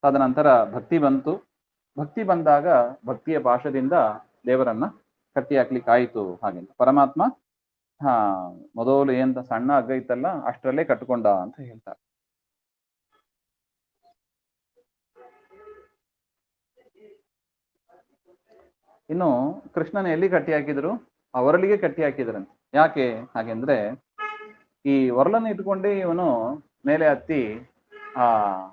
ತದನಂತರ ಭಕ್ತಿ ಬಂತು. ಭಕ್ತಿ ಬಂದಾಗ ಭಕ್ತಿಯ ಪಾಶದಿಂದ ದೇವರನ್ನ ಕಟ್ಟಿ ಹಾಕ್ಲಿಕ್ಕೆ ಆಯಿತು ಹಾಗೆ. ಪರಮಾತ್ಮ ಮೊದಲು ಏನ್ ಸಣ್ಣ ಹಗ್ಗ ಇತ್ತಲ್ಲ ಅಷ್ಟರಲ್ಲೇ ಕಟ್ಕೊಂಡ ಅಂತ ಹೇಳ್ತಾರೆ. ಇನ್ನು ಕೃಷ್ಣನ ಎಲ್ಲಿ ಕಟ್ಟಿ ಹಾಕಿದ್ರು? ಆ ಒರಲಿಗೆ ಕಟ್ಟಿ ಹಾಕಿದ್ರಂತೆ. ಯಾಕೆ ಹಾಗೆಂದ್ರೆ, ಈ ಒರಲನ್ನು ಇಟ್ಕೊಂಡೇ ಇವನು ಮೇಲೆ ಹತ್ತಿ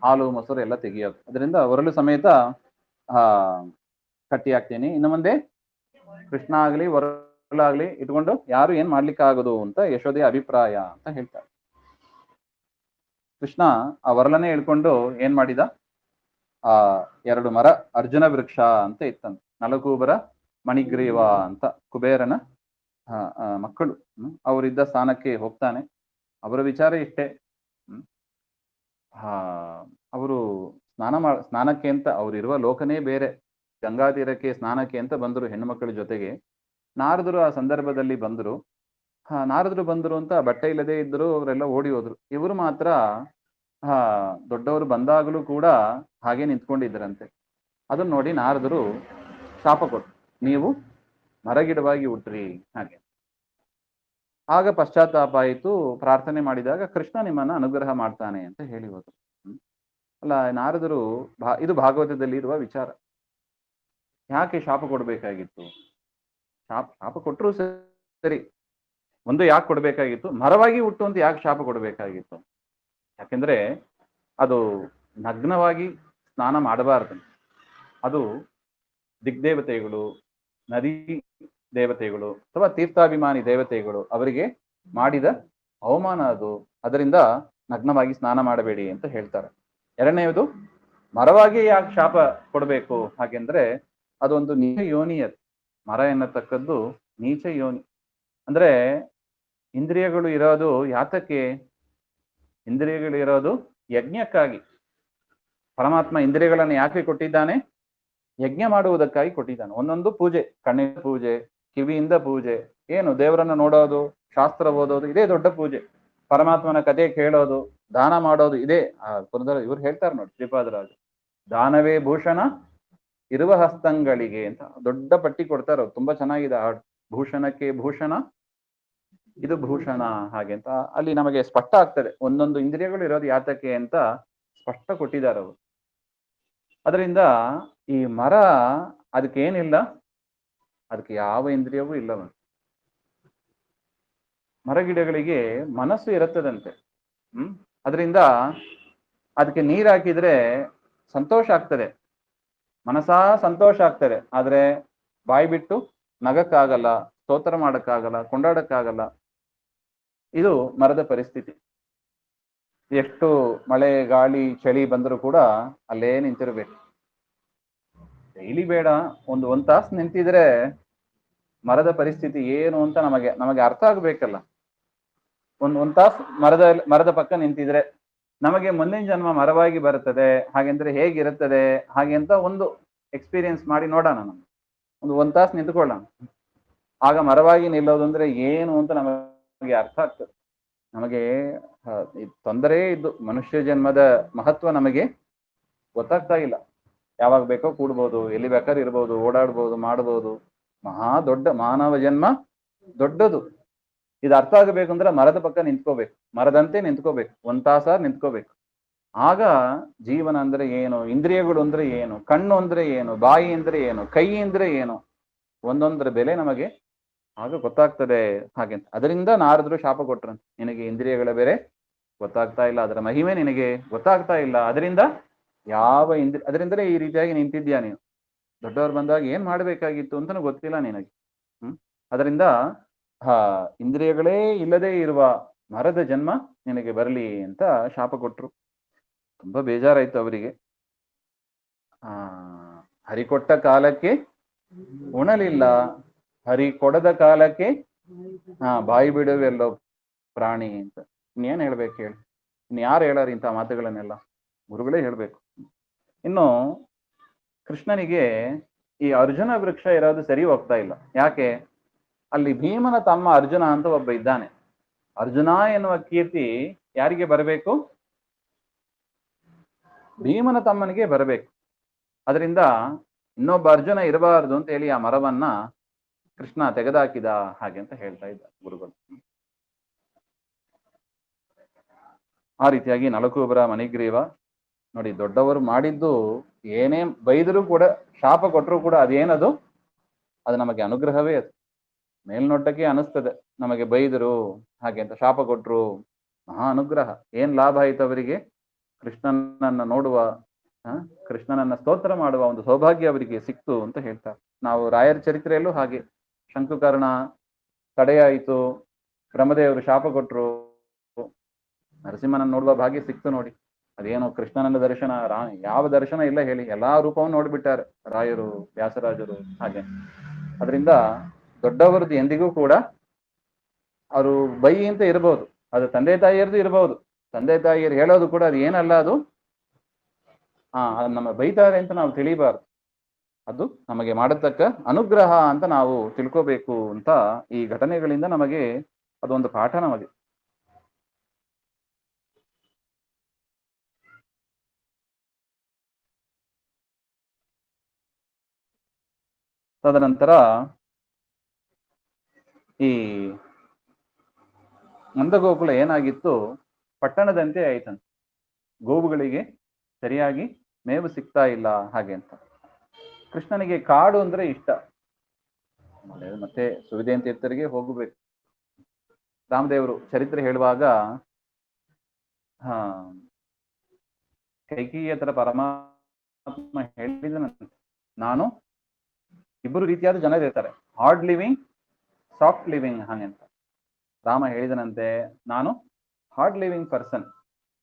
ಹಾಲು ಮೊಸರು ಎಲ್ಲ ತೆಗಿಯೋದು. ಅದರಿಂದ ಒರಲು ಸಮೇತ ಕಟ್ಟಿ ಹಾಕ್ತೀನಿ. ಇನ್ನು ಮುಂದೆ ಕೃಷ್ಣ ಆಗ್ಲಿ ಒರಲಾಗ್ಲಿ ಇಟ್ಕೊಂಡು ಯಾರು ಏನ್ ಮಾಡ್ಲಿಕ್ಕೆ ಆಗೋದು ಅಂತ ಯಶೋದೆಯ ಅಭಿಪ್ರಾಯ ಅಂತ ಹೇಳ್ತಾರೆ. ಕೃಷ್ಣ ಆ ಒರಲನ್ನೇ ಹಿಡ್ಕೊಂಡು ಏನ್ ಮಾಡಿದ? 2 ಮರ, ಅರ್ಜುನ ವೃಕ್ಷ ಅಂತ ಇತ್ತಂತ. ನಲಕೂಬರ ಮಣಿಗ್ರೀವ ಅಂತ ಕುಬೇರನ ಮಕ್ಕಳು, ಅವರಿದ್ದ ಸ್ಥಾನಕ್ಕೆ ಹೋಗ್ತಾನೆ. ಅವರ ವಿಚಾರ ಇಷ್ಟೇ. ಅವರು ಸ್ನಾನಕ್ಕೆ ಅಂತ ಅವರಿರುವ ಲೋಕನೇ ಬೇರೆ. ಗಂಗಾ ತೀರಕ್ಕೆ ಸ್ನಾನಕ್ಕೆ ಅಂತ ಬಂದರು ಹೆಣ್ಣು ಮಕ್ಕಳ ಜೊತೆಗೆ. ನಾರದರು ಆ ಸಂದರ್ಭದಲ್ಲಿ ಬಂದರು. ನಾರದರು ಬಂದರು ಅಂತ ಬಟ್ಟೆ ಇಲ್ಲದೆ ಇದ್ದರು, ಅವರೆಲ್ಲ ಓಡಿ ಹೋದ್ರು. ಇವರು ಮಾತ್ರ ದೊಡ್ಡವರು ಬಂದಾಗಲೂ ಕೂಡ ಹಾಗೆ ನಿಂತ್ಕೊಂಡಿದ್ದರಂತೆ. ಅದನ್ನ ನೋಡಿ ನಾರದರು ಶಾಪ ಕೊಟ್ಟರು, ನೀವು ಮರಗಿಡವಾಗಿ ಹುಟ್ಟ್ರಿ ಹಾಗೆ. ಆಗ ಪಶ್ಚಾತ್ತಾಪ ಆಯಿತು. ಪ್ರಾರ್ಥನೆ ಮಾಡಿದಾಗ ಕೃಷ್ಣ ನಿಮ್ಮನ್ನ ಅನುಗ್ರಹ ಮಾಡ್ತಾನೆ ಅಂತ ಹೇಳಿ ಹೋದ್ರು. ಅಲ್ಲ, ನಾರದರು ಇದು ಭಾಗವತದಲ್ಲಿ ಇರುವ ವಿಚಾರ. ಯಾಕೆ ಶಾಪ ಕೊಡ್ಬೇಕಾಗಿತ್ತು? ಶಾಪ ಕೊಟ್ಟರು ಸರಿ, ಒಂದು ಯಾಕೆ ಕೊಡ್ಬೇಕಾಗಿತ್ತು? ಮರವಾಗಿ ಹುಟ್ಟು ಅಂತ ಯಾಕೆ ಶಾಪ ಕೊಡ್ಬೇಕಾಗಿತ್ತು? ಯಾಕೆಂದ್ರೆ ಅದು ನಗ್ನವಾಗಿ ಸ್ನಾನ ಮಾಡಬಾರ್ದು. ಅದು ದಿಗ್ದೇವತೆಗಳು, ನದಿ ದೇವತೆಗಳು ಅಥವಾ ತೀರ್ಥಾಭಿಮಾನಿ ದೇವತೆಗಳು ಅವರಿಗೆ ಮಾಡಿದ ಅವಮಾನ ಅದು. ಅದರಿಂದ ನಗ್ನವಾಗಿ ಸ್ನಾನ ಮಾಡಬೇಡಿ ಅಂತ ಹೇಳ್ತಾರೆ. ಎರಡನೆಯದು, ಮರವಾಗಿ ಯಾಕೆ ಶಾಪ ಕೊಡಬೇಕು ಹಾಗೆಂದ್ರೆ ಅದೊಂದು ನೀಚ ಯೋನಿಯದು. ಮರ ಎನ್ನತಕ್ಕದ್ದು ನೀಚ ಯೋನಿ. ಅಂದ್ರೆ ಇಂದ್ರಿಯಗಳು ಇರೋದು ಯಾತಕ್ಕೆ? ಇಂದ್ರಿಯಗಳು ಇರೋದು ಯಜ್ಞಕ್ಕಾಗಿ. ಪರಮಾತ್ಮ ಇಂದ್ರಿಯಗಳನ್ನು ಯಾಕೆ ಕೊಟ್ಟಿದ್ದಾನೆ? ಯಜ್ಞ ಮಾಡುವುದಕ್ಕಾಗಿ ಕೊಟ್ಟಿದ್ದಾನೆ. ಒಂದೊಂದು ಪೂಜೆ, ಕಣ್ಣಿನ ಪೂಜೆ, ಕಿವಿಯಿಂದ ಪೂಜೆ, ಏನು ದೇವರನ್ನ ನೋಡೋದು, ಶಾಸ್ತ್ರ ಓದೋದು, ಇದೇ ದೊಡ್ಡ ಪೂಜೆ. ಪರಮಾತ್ಮನ ಕಥೆ ಕೇಳೋದು, ದಾನ ಮಾಡೋದು, ಇದೇ ಪುರಂದರ ಇವ್ರು ಹೇಳ್ತಾರೆ ನೋಡಿ, ಶ್ರೀಪಾದರಾಜು, ದಾನವೇ ಭೂಷಣ ಇರುವ ಹಸ್ತಂಗಳಿಗೆ ಅಂತ ದೊಡ್ಡ ಪಟ್ಟಿ ಕೊಡ್ತಾರ. ತುಂಬಾ ಚೆನ್ನಾಗಿದೆ. ಭೂಷಣಕ್ಕೆ ಭೂಷಣ ಇದು ಭೂಷಣ ಹಾಗೆ ಅಂತ ಅಲ್ಲಿ ನಮಗೆ ಸ್ಪಷ್ಟ ಆಗ್ತದೆ. ಒಂದೊಂದು ಇಂದ್ರಿಯಗಳು ಇರೋದು ಯಾತಕ್ಕೆ ಅಂತ ಸ್ಪಷ್ಟ ಕೊಟ್ಟಿದ್ದಾರೆ ಅವರು. ಅದರಿಂದ ಈ ಮರ ಅದಕ್ಕೇನಿಲ್ಲ, ಅದಕ್ಕೆ ಯಾವ ಇಂದ್ರಿಯವೂ ಇಲ್ಲವ. ಮರಗಿಡಗಳಿಗೆ ಮನಸ್ಸು ಇರುತ್ತದಂತೆ. ಅದರಿಂದ ಅದಕ್ಕೆ ನೀರು ಹಾಕಿದ್ರೆ ಸಂತೋಷ ಆಗ್ತದೆ, ಮನಸಾ ಸಂತೋಷ ಆಗ್ತದೆ. ಆದ್ರೆ ಬಾಯಿ ಬಿಟ್ಟು ನಗಕ್ಕಾಗಲ್ಲ, ಸ್ತೋತ್ರ ಮಾಡಕ್ಕಾಗಲ್ಲ, ಕೊಂಡಾಡಕ್ಕಾಗಲ್ಲ. ಇದು ಮರದ ಪರಿಸ್ಥಿತಿ. ಎಷ್ಟು ಮಳೆ ಗಾಳಿ ಚಳಿ ಬಂದರೂ ಕೂಡ ಅಲ್ಲೇ ನಿಂತಿರ್ಬೇಕು. ಡೈಲಿ ಬೇಡ, ಒಂದ್ ತಾಸು ನಿಂತಿದ್ರೆ ಮರದ ಪರಿಸ್ಥಿತಿ ಏನು ಅಂತ ನಮಗೆ ಅರ್ಥ ಆಗ್ಬೇಕಲ್ಲ. ಒಂದ್ ತಾಸು ಮರದ ಪಕ್ಕ ನಿಂತಿದ್ರೆ ನಮಗೆ ಮುಂದಿನ ಜನ್ಮ ಮರವಾಗಿ ಬರುತ್ತದೆ, ಹಾಗೆಂದ್ರೆ ಹೇಗಿರುತ್ತದೆ ಹಾಗೆ ಅಂತ ಒಂದು ಎಕ್ಸ್ಪೀರಿಯನ್ಸ್ ಮಾಡಿ ನೋಡೋಣ. ಒಂದ್ ತಾಸು ನಿಂತ್ಕೊಳ್ಳೋಣ, ಆಗ ಮರವಾಗಿ ನಿಲ್ಲೋದು ಅಂದ್ರೆ ಏನು ಅಂತ ನಮಗೆ ಅರ್ಥ ಆಗ್ತದೆ. ನಮಗೆ ತೊಂದರೆ ಇದ್ದು ಮನುಷ್ಯ ಜನ್ಮದ ಮಹತ್ವ ನಮಗೆ ಗೊತ್ತಾಗ್ತಾ ಇಲ್ಲ. ಯಾವಾಗ ಬೇಕೋ ಕೂಡ್ಬೋದು, ಎಲ್ಲಿ ಬೇಕಾದ್ರೂ ಇರ್ಬೋದು, ಓಡಾಡ್ಬೋದು, ಮಾಡ್ಬೋದು. ಮಹಾ ದೊಡ್ಡ ಮಾನವ ಜನ್ಮ ದೊಡ್ಡದು. ಇದು ಅರ್ಥ ಆಗಬೇಕಂದ್ರೆ ಮರದ ಪಕ್ಕ ನಿಂತ್ಕೋಬೇಕು, ಮರದಂತೆ ನಿಂತ್ಕೋಬೇಕು, ಒಂದ್ ತಾಸ ನಿಂತ್ಕೋಬೇಕು. ಆಗ ಜೀವನ ಅಂದ್ರೆ ಏನು, ಇಂದ್ರಿಯಗಳು ಅಂದ್ರೆ ಏನು, ಕಣ್ಣು ಅಂದ್ರೆ ಏನು, ಬಾಯಿ ಅಂದ್ರೆ ಏನು, ಕೈ ಅಂದ್ರೆ ಏನು, ಒಂದೊಂದರ ಬೆಲೆ ನಮಗೆ ಆಗ ಗೊತ್ತಾಗ್ತದೆ. ಹಾಗೆ ಅದರಿಂದ ನಾರದರು ಶಾಪ ಕೊಟ್ರಂತೆ, ನಿನಗೆ ಇಂದ್ರಿಯಗಳ ಬೆಲೆ ಗೊತ್ತಾಗ್ತಾ ಇಲ್ಲ, ಅದರ ಮಹಿಮೆ ನಿನಗೆ ಗೊತ್ತಾಗ್ತಾ ಇಲ್ಲ, ಅದರಿಂದ ಅದರಿಂದಲೇ ಈ ರೀತಿಯಾಗಿ ನಿಂತಿದ್ಯಾ ನೀನು. ದೊಡ್ಡವರು ಬಂದಾಗ ಏನ್ ಮಾಡ್ಬೇಕಾಗಿತ್ತು ಅಂತನೂ ಗೊತ್ತಿಲ್ಲ ನಿನಗೆ. ಅದರಿಂದ ಇಂದ್ರಿಯಗಳೇ ಇಲ್ಲದೆ ಇರುವ ಮರದ ಜನ್ಮ ನಿನಗೆ ಬರಲಿ ಅಂತ ಶಾಪ ಕೊಟ್ರು. ತುಂಬಾ ಬೇಜಾರಾಯ್ತು ಅವರಿಗೆ. ಹರಿ ಕೊಟ್ಟ ಕಾಲಕ್ಕೆ ಉಣಲಿಲ್ಲ, ಹರಿ ಕೊಡದ ಕಾಲಕ್ಕೆ ಬಾಯಿ ಬಿಡುವೆಲ್ಲೋ ಪ್ರಾಣಿ ಅಂತ. ಇನ್ನೇನ್ ಹೇಳ್ಬೇಕು ಹೇಳಿ, ಯಾರು ಹೇಳಾರ ಇಂಥ ಮಾತುಗಳನ್ನೆಲ್ಲ? ಗುರುಗಳೇ ಹೇಳ್ಬೇಕು. ಇನ್ನು ಕೃಷ್ಣನಿಗೆ ಈ ಅರ್ಜುನ ವೃಕ್ಷ ಇರೋದು ಸರಿ ಹೋಗ್ತಾ ಇಲ್ಲ. ಯಾಕೆ? ಅಲ್ಲಿ ಭೀಮನ ತಮ್ಮ ಅರ್ಜುನ ಅಂತ ಒಬ್ಬ ಇದ್ದಾನೆ. ಅರ್ಜುನ ಎನ್ನುವ ಕೀರ್ತಿ ಯಾರಿಗೆ ಬರಬೇಕು? ಭೀಮನ ತಮ್ಮನಿಗೆ ಬರಬೇಕು. ಅದರಿಂದ ಇನ್ನೊಬ್ಬ ಅರ್ಜುನ ಇರಬಾರದು ಅಂತ ಹೇಳಿ ಆ ಮರವನ್ನ ಕೃಷ್ಣ ತೆಗೆದಾಕಿದ ಹಾಗೆ ಅಂತ ಹೇಳ್ತಾ ಇದ್ದ ಗುರುಗಳು. ಆ ರೀತಿಯಾಗಿ ನಲಕೂಬರ ಮಣಿಗ್ರೀವ ನೋಡಿ, ದೊಡ್ಡವರು ಮಾಡಿದ್ದು ಏನೇ ಬೈದರೂ ಕೂಡ, ಶಾಪ ಕೊಟ್ಟರು ಕೂಡ ಅದೇನದು, ಅದು ನಮಗೆ ಅನುಗ್ರಹವೇ. ಅದು ಮೇಲ್ನೋಟಕ್ಕೆ ಅನಿಸ್ತದೆ ನಮಗೆ ಬೈದರು ಹಾಗೆ ಅಂತ, ಶಾಪ ಕೊಟ್ರು ಮಹಾ ಅನುಗ್ರಹ. ಏನ್ ಲಾಭ ಆಯ್ತು ಅವರಿಗೆ? ಕೃಷ್ಣನನ್ನ ನೋಡುವ, ಕೃಷ್ಣನನ್ನ ಸ್ತೋತ್ರ ಮಾಡುವ ಒಂದು ಸೌಭಾಗ್ಯ ಅವರಿಗೆ ಸಿಕ್ತು ಅಂತ ಹೇಳ್ತಾರೆ. ನಾವು ರಾಯರ ಚರಿತ್ರೆಯಲ್ಲೂ ಹಾಗೆ, ಶಂಕುಕರ್ಣ ತಡೆಯಾಯಿತು, ಬ್ರಹ್ಮದೇವರು ಶಾಪ ಕೊಟ್ರು, ನರಸಿಂಹನನ್ನು ನೋಡುವ ಭಾಗ್ಯ ಸಿಕ್ತು ನೋಡಿ. ಅದೇನೋ ಕೃಷ್ಣನನ್ನ ದರ್ಶನ, ಯಾವ ದರ್ಶನ ಇಲ್ಲ ಹೇಳಿ, ಎಲ್ಲಾ ರೂಪವನ್ನು ನೋಡ್ಬಿಟ್ಟಾರೆ ರಾಯರು, ವ್ಯಾಸರಾಜರು ಹಾಗೆ. ಅದರಿಂದ ದೊಡ್ಡವರದ್ದು ಎಂದಿಗೂ ಕೂಡ ಅವರು ಬೈ ಅಂತ ಇರ್ಬೋದು, ಅದು ತಂದೆ ತಾಯಿಯರದು ಇರ್ಬೋದು, ತಂದೆ ತಾಯಿಯರು ಹೇಳೋದು ಕೂಡ ಅದು ಏನಲ್ಲ, ಅದು ನಮ್ಮ ಬೈತಾರೆ ಅಂತ ನಾವು ತಿಳಿಬಾರ್ದು, ಅದು ನಮಗೆ ಮಾಡತಕ್ಕ ಅನುಗ್ರಹ ಅಂತ ನಾವು ತಿಳ್ಕೋಬೇಕು ಅಂತ ಈ ಘಟನೆಗಳಿಂದ ನಮಗೆ ಅದೊಂದು ಪಾಠ ನಮಗೆ. ತದನಂತರ ಈ ನಂದಗೋಕುಲ ಏನಾಗಿತ್ತು, ಪಟ್ಟಣದಂತೆ ಆಯ್ತಂತೆ. ಗೋವುಗಳಿಗೆ ಸರಿಯಾಗಿ ಮೇವು ಸಿಗ್ತಾ ಇಲ್ಲ ಹಾಗೆ ಅಂತ. ಕೃಷ್ಣನಿಗೆ ಕಾಡು ಅಂದ್ರೆ ಇಷ್ಟ. ಮತ್ತೆ ಸುವಿಧೇನ್ ತೀರ್ಥರಿಗೆ ಹೋಗಬೇಕು. ರಾಮದೇವರು ಚರಿತ್ರೆ ಹೇಳುವಾಗ ಕೈಕೇಯಿ ಹತ್ರ ಪರಮಾತ್ಮ ಹೇಳಿದನಂತೆ, ನಾನು ಇಬ್ಬರು ರೀತಿಯಾದ ಜನರು ಇರ್ತಾರೆ, ಹಾರ್ಡ್ ಲಿವಿಂಗ್, ಸಾಫ್ಟ್ ಲಿವಿಂಗ್ ಹಾಗೆಂತ. ರಾಮ ಹೇಳಿದನಂತೆ, ನಾನು ಹಾರ್ಡ್ ಲಿವಿಂಗ್ ಪರ್ಸನ್,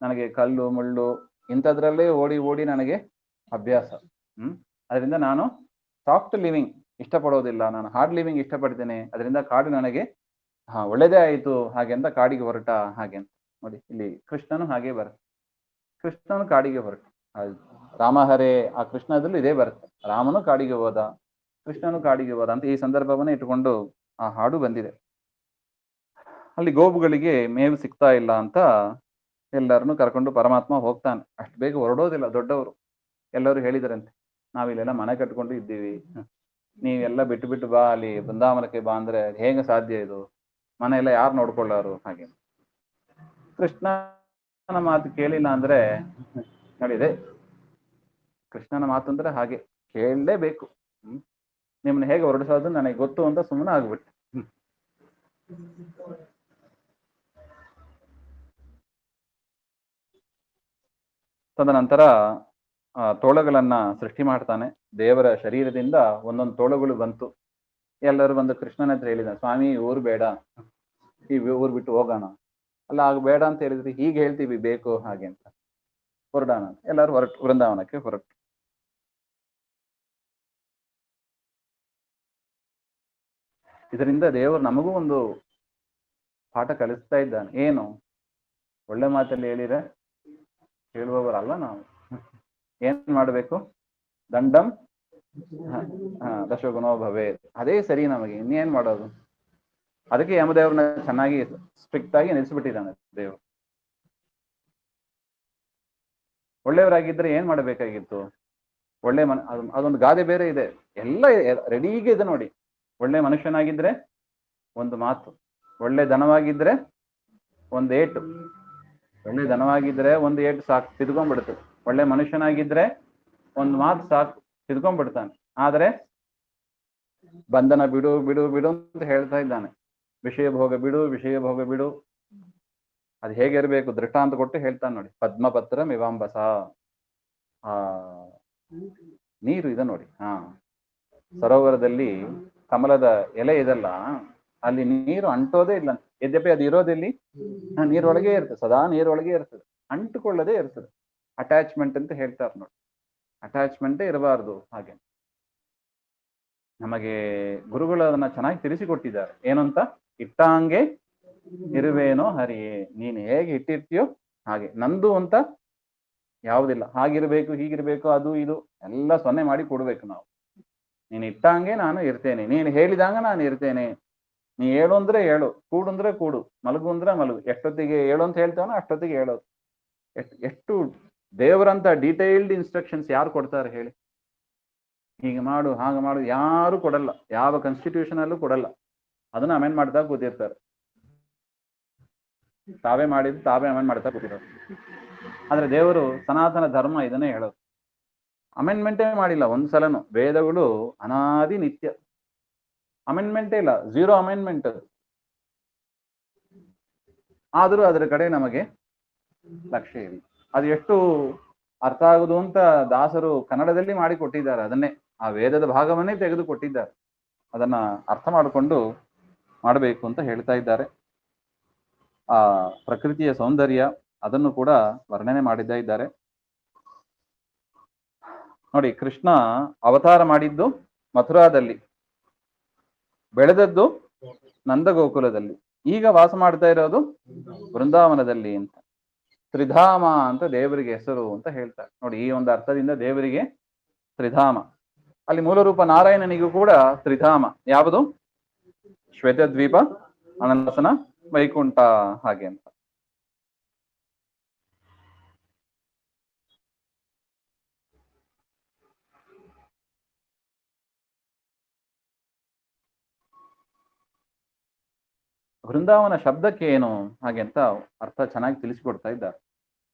ನನಗೆ ಕಲ್ಲು ಮುಳ್ಳು ಇಂಥದ್ರಲ್ಲೇ ಓಡಿ ಓಡಿ ನನಗೆ ಅಭ್ಯಾಸ. ಅದರಿಂದ ನಾನು ಸಾಫ್ಟ್ ಲಿವಿಂಗ್ ಇಷ್ಟಪಡೋದಿಲ್ಲ, ನಾನು ಹಾರ್ಡ್ ಲಿವಿಂಗ್ ಇಷ್ಟಪಡ್ತೇನೆ. ಅದರಿಂದ ಕಾಡು ನನಗೆ ಒಳ್ಳೇದೇ ಆಯಿತು ಹಾಗೆ ಅಂತ ಕಾಡಿಗೆ ಹೊರಟ ಹಾಗೆ ಅಂತ. ನೋಡಿ, ಇಲ್ಲಿ ಕೃಷ್ಣನು ಹಾಗೆ ಬರುತ್ತೆ, ಕೃಷ್ಣನು ಕಾಡಿಗೆ ಹೊರಟ. ರಾಮಹರೇ ಆ ಕೃಷ್ಣದಲ್ಲಿ ಇದೇ ಬರುತ್ತೆ, ರಾಮನು ಕಾಡಿಗೆ ಹೋದ, ಕೃಷ್ಣನು ಕಾಡಿಗೆ ಹೋದ ಅಂತ ಈ ಸಂದರ್ಭವನ್ನ ಇಟ್ಟುಕೊಂಡು ಆ ಹಾಡು ಬಂದಿದೆ. ಅಲ್ಲಿ ಗೋವುಗಳಿಗೆ ಮೇವು ಸಿಗ್ತಾ ಇಲ್ಲ ಅಂತ ಎಲ್ಲರನ್ನು ಕರ್ಕೊಂಡು ಪರಮಾತ್ಮ ಹೋಗ್ತಾನೆ. ಅಷ್ಟು ಬೇಗ ಹೊರಡೋದಿಲ್ಲ ದೊಡ್ಡವರು. ಎಲ್ಲರೂ ಹೇಳಿದರಂತೆ, ನಾವಿಲ್ಲೆಲ್ಲ ಮನೆ ಕಟ್ಕೊಂಡು ಇದ್ದೀವಿ, ನೀವೆಲ್ಲ ಬಿಟ್ಟು ಬಿಟ್ಟು ಬಾ, ಅಲ್ಲಿ ಬೃಂದಾವನಕ್ಕೆ ಬಾ ಅಂದ್ರೆ ಹೇಗೆ ಸಾಧ್ಯ ಇದು? ಮನೆ ಎಲ್ಲ ಯಾರು ನೋಡ್ಕೊಳ್ಳೋರು ಹಾಗೆ. ಕೃಷ್ಣನ ಮಾತು ಕೇಳಿಲ್ಲ ಅಂದ್ರೆ ನೋಡಿದೆ, ಕೃಷ್ಣನ ಮಾತು ಅಂದ್ರೆ ಹಾಗೆ ಕೇಳಲೇಬೇಕು. ನಿಮ್ಮನ್ನ ಹೇಗೆ ಹೊರಡಿಸೋದು ನನಗೆ ಗೊತ್ತು ಅಂತ ಸುಮ್ಮನೆ ಆಗ್ಬಿಟ್ಟೆ. ತದನಂತರ ತೋಳಗಳನ್ನ ಸೃಷ್ಟಿ ಮಾಡ್ತಾನೆ. ದೇವರ ಶರೀರದಿಂದ ಒಂದೊಂದು ತೋಳಗಳು ಬಂತು. ಎಲ್ಲರೂ ಬಂದು ಕೃಷ್ಣನ ಹತ್ರ ಹೇಳಿದ, ಸ್ವಾಮಿ ಊರು ಬೇಡ, ಈ ಊರು ಬಿಟ್ಟು ಹೋಗೋಣ. ಅಲ್ಲ ಆಗ ಬೇಡ ಅಂತ ಹೇಳಿದ್ರಿ, ಹೀಗೆ ಹೇಳ್ತೀವಿ ಬೇಕು ಹಾಗೆ ಅಂತ. ಹೊರಡೋಣ, ಎಲ್ಲರೂ ವೃಂದಾವನಕ್ಕೆ ಹೊರಟು. ಇದರಿಂದ ದೇವರು ನಮಗೂ ಒಂದು ಪಾಠ ಕಲಿಸ್ತಾ ಇದ್ದಾನೆ. ಏನು? ಒಳ್ಳೆ ಮಾತಲ್ಲಿ ಹೇಳಿದ್ರೆ ಕೇಳುವವರಲ್ಲ ನಾವು. ಏನ್ ಮಾಡ್ಬೇಕು? ದಂಡಂ ದಶಗುಣೋ ಭವೇ, ಅದೇ ಸರಿ ನಮಗೆ. ಇನ್ನೇನ್ ಮಾಡೋದು? ಅದಕ್ಕೆ ಯಮದೇವ್ರನ್ನ ಚೆನ್ನಾಗಿ ಸ್ಟ್ರಿಕ್ಟ್ ಆಗಿ ನಿಲ್ಲಿಸ್ಬಿಟ್ಟಿದ್ದಾನೆ ದೇವರು. ಒಳ್ಳೆಯವರಾಗಿದ್ರೆ ಏನ್ ಮಾಡಬೇಕಾಗಿತ್ತು? ಒಳ್ಳೆ ಅದೊಂದು ಗಾದೆ ಬೇರೆ ಇದೆ, ಎಲ್ಲ ರೆಡಿಗೆ ಇದೆ ನೋಡಿ. ಒಳ್ಳೆ ಮನುಷ್ಯನಾಗಿದ್ರೆ ಒಂದು ಮಾತು, ಒಳ್ಳೆ ದನವಾಗಿದ್ರೆ ಒಂದು ಏಟು. ಒಳ್ಳೆ ದನವಾಗಿದ್ರೆ ಒಂದು ಏಟು ಸಾಕು, ತಿದ್ಕೊಂಡ್ಬಿಡುತ್ತೆ. ಒಳ್ಳೆ ಮನುಷ್ಯನಾಗಿದ್ರೆ ಒಂದು ಮಾತು ಸಾಕು, ತಿದ್ಕೊಂಡ್ಬಿಡ್ತಾನೆ. ಆದ್ರೆ ಬಂಧನ ಬಿಡು ಬಿಡು ಬಿಡು ಅಂತ ಹೇಳ್ತಾ ಇದ್ದಾನೆ. ವಿಷಯ ಭೋಗ ಬಿಡು, ವಿಷಯ ಭೋಗ ಬಿಡು. ಅದು ಹೇಗಿರ್ಬೇಕು ದೃಷ್ಟಾಂತ ಕೊಟ್ಟು ಹೇಳ್ತಾನೆ ನೋಡಿ. ಪದ್ಮಪತ್ರ ಮಿವಾಂಬಸ, ನೀರು ಇದೆ ನೋಡಿ. ಸರೋವರದಲ್ಲಿ ಕಮಲದ ಎಲೆ ಇದಲ್ಲ, ಅಲ್ಲಿ ನೀರು ಅಂಟೋದೇ ಇಲ್ಲ. ಯದ್ಯಪಿ ಅದು ಇರೋದಿಲ್ಲಿ ನೀರೊಳಗೆ ಇರ್ತದೆ, ಸದಾ ನೀರೊಳಗೆ ಇರ್ತದೆ, ಅಂಟುಕೊಳ್ಳದೆ ಇರ್ತದೆ. ಅಟ್ಯಾಚ್ಮೆಂಟ್ ಅಂತ ಹೇಳ್ತಾರೆ ನೋಡಿ. ಅಟ್ಯಾಚ್ಮೆಂಟೇ ಇರಬಾರ್ದು. ಹಾಗೆ ನಮಗೆ ಗುರುಗಳು ಅದನ್ನ ಚೆನ್ನಾಗಿ ತಿಳಿಸಿಕೊಟ್ಟಿದ್ದಾರೆ. ಏನಂತ? ಇಟ್ಟಾಂಗೆ ಇರುವೇನೋ ಹರಿಯೇ, ನೀನು ಹೇಗೆ ಇಟ್ಟಿರ್ತೀಯೋ ಹಾಗೆ. ನಂದು ಅಂತ ಯಾವುದಿಲ್ಲ. ಹಾಗಿರ್ಬೇಕು, ಹೀಗಿರ್ಬೇಕು, ಅದು ಇದು ಎಲ್ಲ ಸೊನ್ನೆ ಮಾಡಿ ಕೊಡ್ಬೇಕು ನಾವು. ನೀನು ಇಟ್ಟಂಗೆ ನಾನು ಇರ್ತೇನೆ, ನೀನು ಹೇಳಿದಂಗ ನಾನು ಇರ್ತೇನೆ. ನೀ ಹೇಳು ಅಂದ್ರೆ ಹೇಳು, ಕೂಡು ಅಂದ್ರೆ ಕೂಡು, ಮಲಗು ಅಂದ್ರೆ ಮಲಗು. ಎಷ್ಟೊತ್ತಿಗೆ ಹೇಳು ಅಂತ ಹೇಳ್ತಾನೋ ಅಷ್ಟೊತ್ತಿಗೆ ಹೇಳೋದು. ಎಷ್ಟು ದೇವರಂತ ಡೀಟೇಲ್ಡ್ ಇನ್ಸ್ಟ್ರಕ್ಷನ್ಸ್ ಯಾರು ಕೊಡ್ತಾರೆ ಹೇಳಿ? ಹೀಗೆ ಮಾಡು, ಹಾಗೆ ಮಾಡು, ಯಾರು ಕೊಡಲ್ಲ. ಯಾವ ಕಾನ್ಸ್ಟಿಟ್ಯೂಷನ್ ಅಲ್ಲೂ ಕೊಡಲ್ಲ. ಅದನ್ನ ಅಮೆಂಡ್ ಮಾಡ್ತಾ ಕೂತಿರ್ತಾರೆ. ತಾವೇ ಮಾಡಿದ್ದು ತಾವೇ ಅಮೆಂಡ್ ಮಾಡ್ತಾ ಕೂತಿರೋದು. ಆದ್ರೆ ದೇವರು ಸನಾತನ ಧರ್ಮ ಇದನ್ನೇ ಹೇಳೋದು. ಅಮೆಂಡ್ಮೆಂಟೇ ಮಾಡಿಲ್ಲ ಒಂದ್ಸಲನು. ವೇದಗಳು ಅನಾದಿ ನಿತ್ಯ, ಅಮೆಂಡ್ಮೆಂಟೇ ಇಲ್ಲ, ಝೀರೋ ಅಮೆಂಡ್ಮೆಂಟ್. ಆದರೂ ಅದರ ಕಡೆ ನಮಗೆ ಲಕ್ಷ್ಯ ಇಲ್ಲ. ಅದು ಎಷ್ಟು ಅರ್ಥ ಆಗುದು ಅಂತ ದಾಸರು ಕನ್ನಡದಲ್ಲಿ ಮಾಡಿ ಕೊಟ್ಟಿದ್ದಾರೆ. ಅದನ್ನೇ, ಆ ವೇದದ ಭಾಗವನ್ನೇ ತೆಗೆದು ಕೊಟ್ಟಿದ್ದಾರೆ. ಅದನ್ನ ಅರ್ಥ ಮಾಡಿಕೊಂಡು ಮಾಡಬೇಕು ಅಂತ ಹೇಳ್ತಾ ಇದ್ದಾರೆ. ಆ ಪ್ರಕೃತಿಯ ಸೌಂದರ್ಯ ಅದನ್ನು ಕೂಡ ವರ್ಣನೆ ಮಾಡಿದ್ದ ಇದ್ದಾರೆ ನೋಡಿ. ಕೃಷ್ಣ ಅವತಾರ ಮಾಡಿದ್ದು ಮಥುರಾದಲ್ಲಿ, ಬೆಳೆದದ್ದು ನಂದಗೋಕುಲದಲ್ಲಿ, ಈಗ ವಾಸ ಮಾಡ್ತಾ ಇರೋದು ವೃಂದಾವನದಲ್ಲಿ ಅಂತ. ತ್ರಿಧಾಮ ಅಂತ ದೇವರಿಗೆ ಹೆಸರು ಅಂತ ಹೇಳ್ತಾರೆ ನೋಡಿ. ಈ ಒಂದು ಅರ್ಥದಿಂದ ದೇವರಿಗೆ ತ್ರಿಧಾಮ. ಅಲ್ಲಿ ಮೂಲ ರೂಪ ನಾರಾಯಣನಿಗೂ ಕೂಡ ತ್ರಿಧಾಮ. ಯಾವುದು? ಶ್ವೇತದ್ವೀಪ, ಅನಂತಸನ, ವೈಕುಂಠ ಹಾಗೆ ಅಂತ. ವೃಂದಾವನ ಶಬ್ದಕ್ಕೆ ಏನು ಹಾಗೆ ಅಂತ ಅರ್ಥ ಚೆನ್ನಾಗಿ ತಿಳಿಸಿಕೊಡ್ತಾ ಇದ್ದಾರೆ.